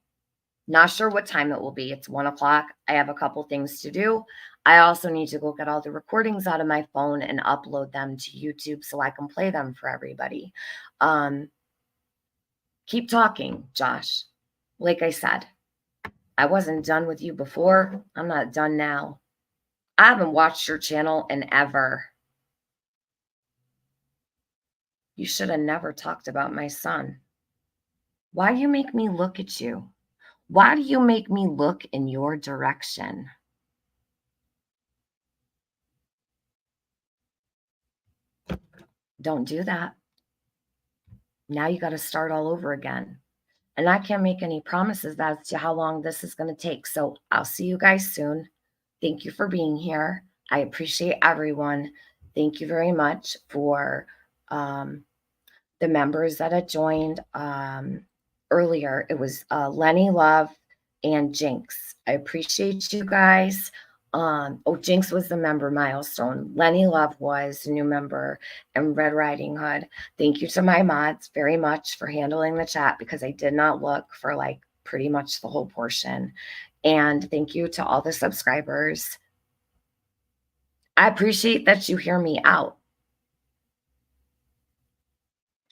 Not sure what time it will be. It's 1 o'clock. I have a couple things to do. I also need to go get all the recordings out of my phone and upload them to YouTube so I can play them for everybody. Keep talking, Josh. Like I said, I wasn't done with you before. I'm not done now. I haven't watched your channel in ever. You should have never talked about my son. Why do you make me look at you? Why do you make me look in your direction? Don't do that. Now you got to start all over again. And I can't make any promises as to how long this is going to take. So I'll see you guys soon. Thank you for being here. I appreciate everyone. Thank you very much for the members that had joined earlier. It was Lenny Love and Jinx. I appreciate you guys. Jinx was the member milestone. Lenny Love was a new member, and Red Riding Hood. Thank you to my mods very much for handling the chat because I did not look for like pretty much the whole portion. And thank you to all the subscribers. I appreciate that you hear me out.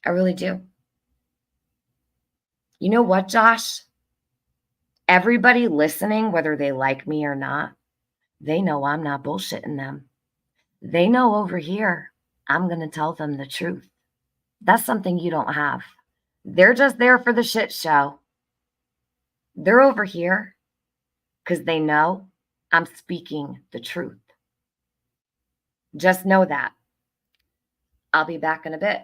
I really do. You know what, Josh? Everybody listening, whether they like me or not, they know I'm not bullshitting them. They know over here, I'm going to tell them the truth. That's something you don't have. They're just there for the shit show. They're over here because they know I'm speaking the truth. Just know that. I'll be back in a bit.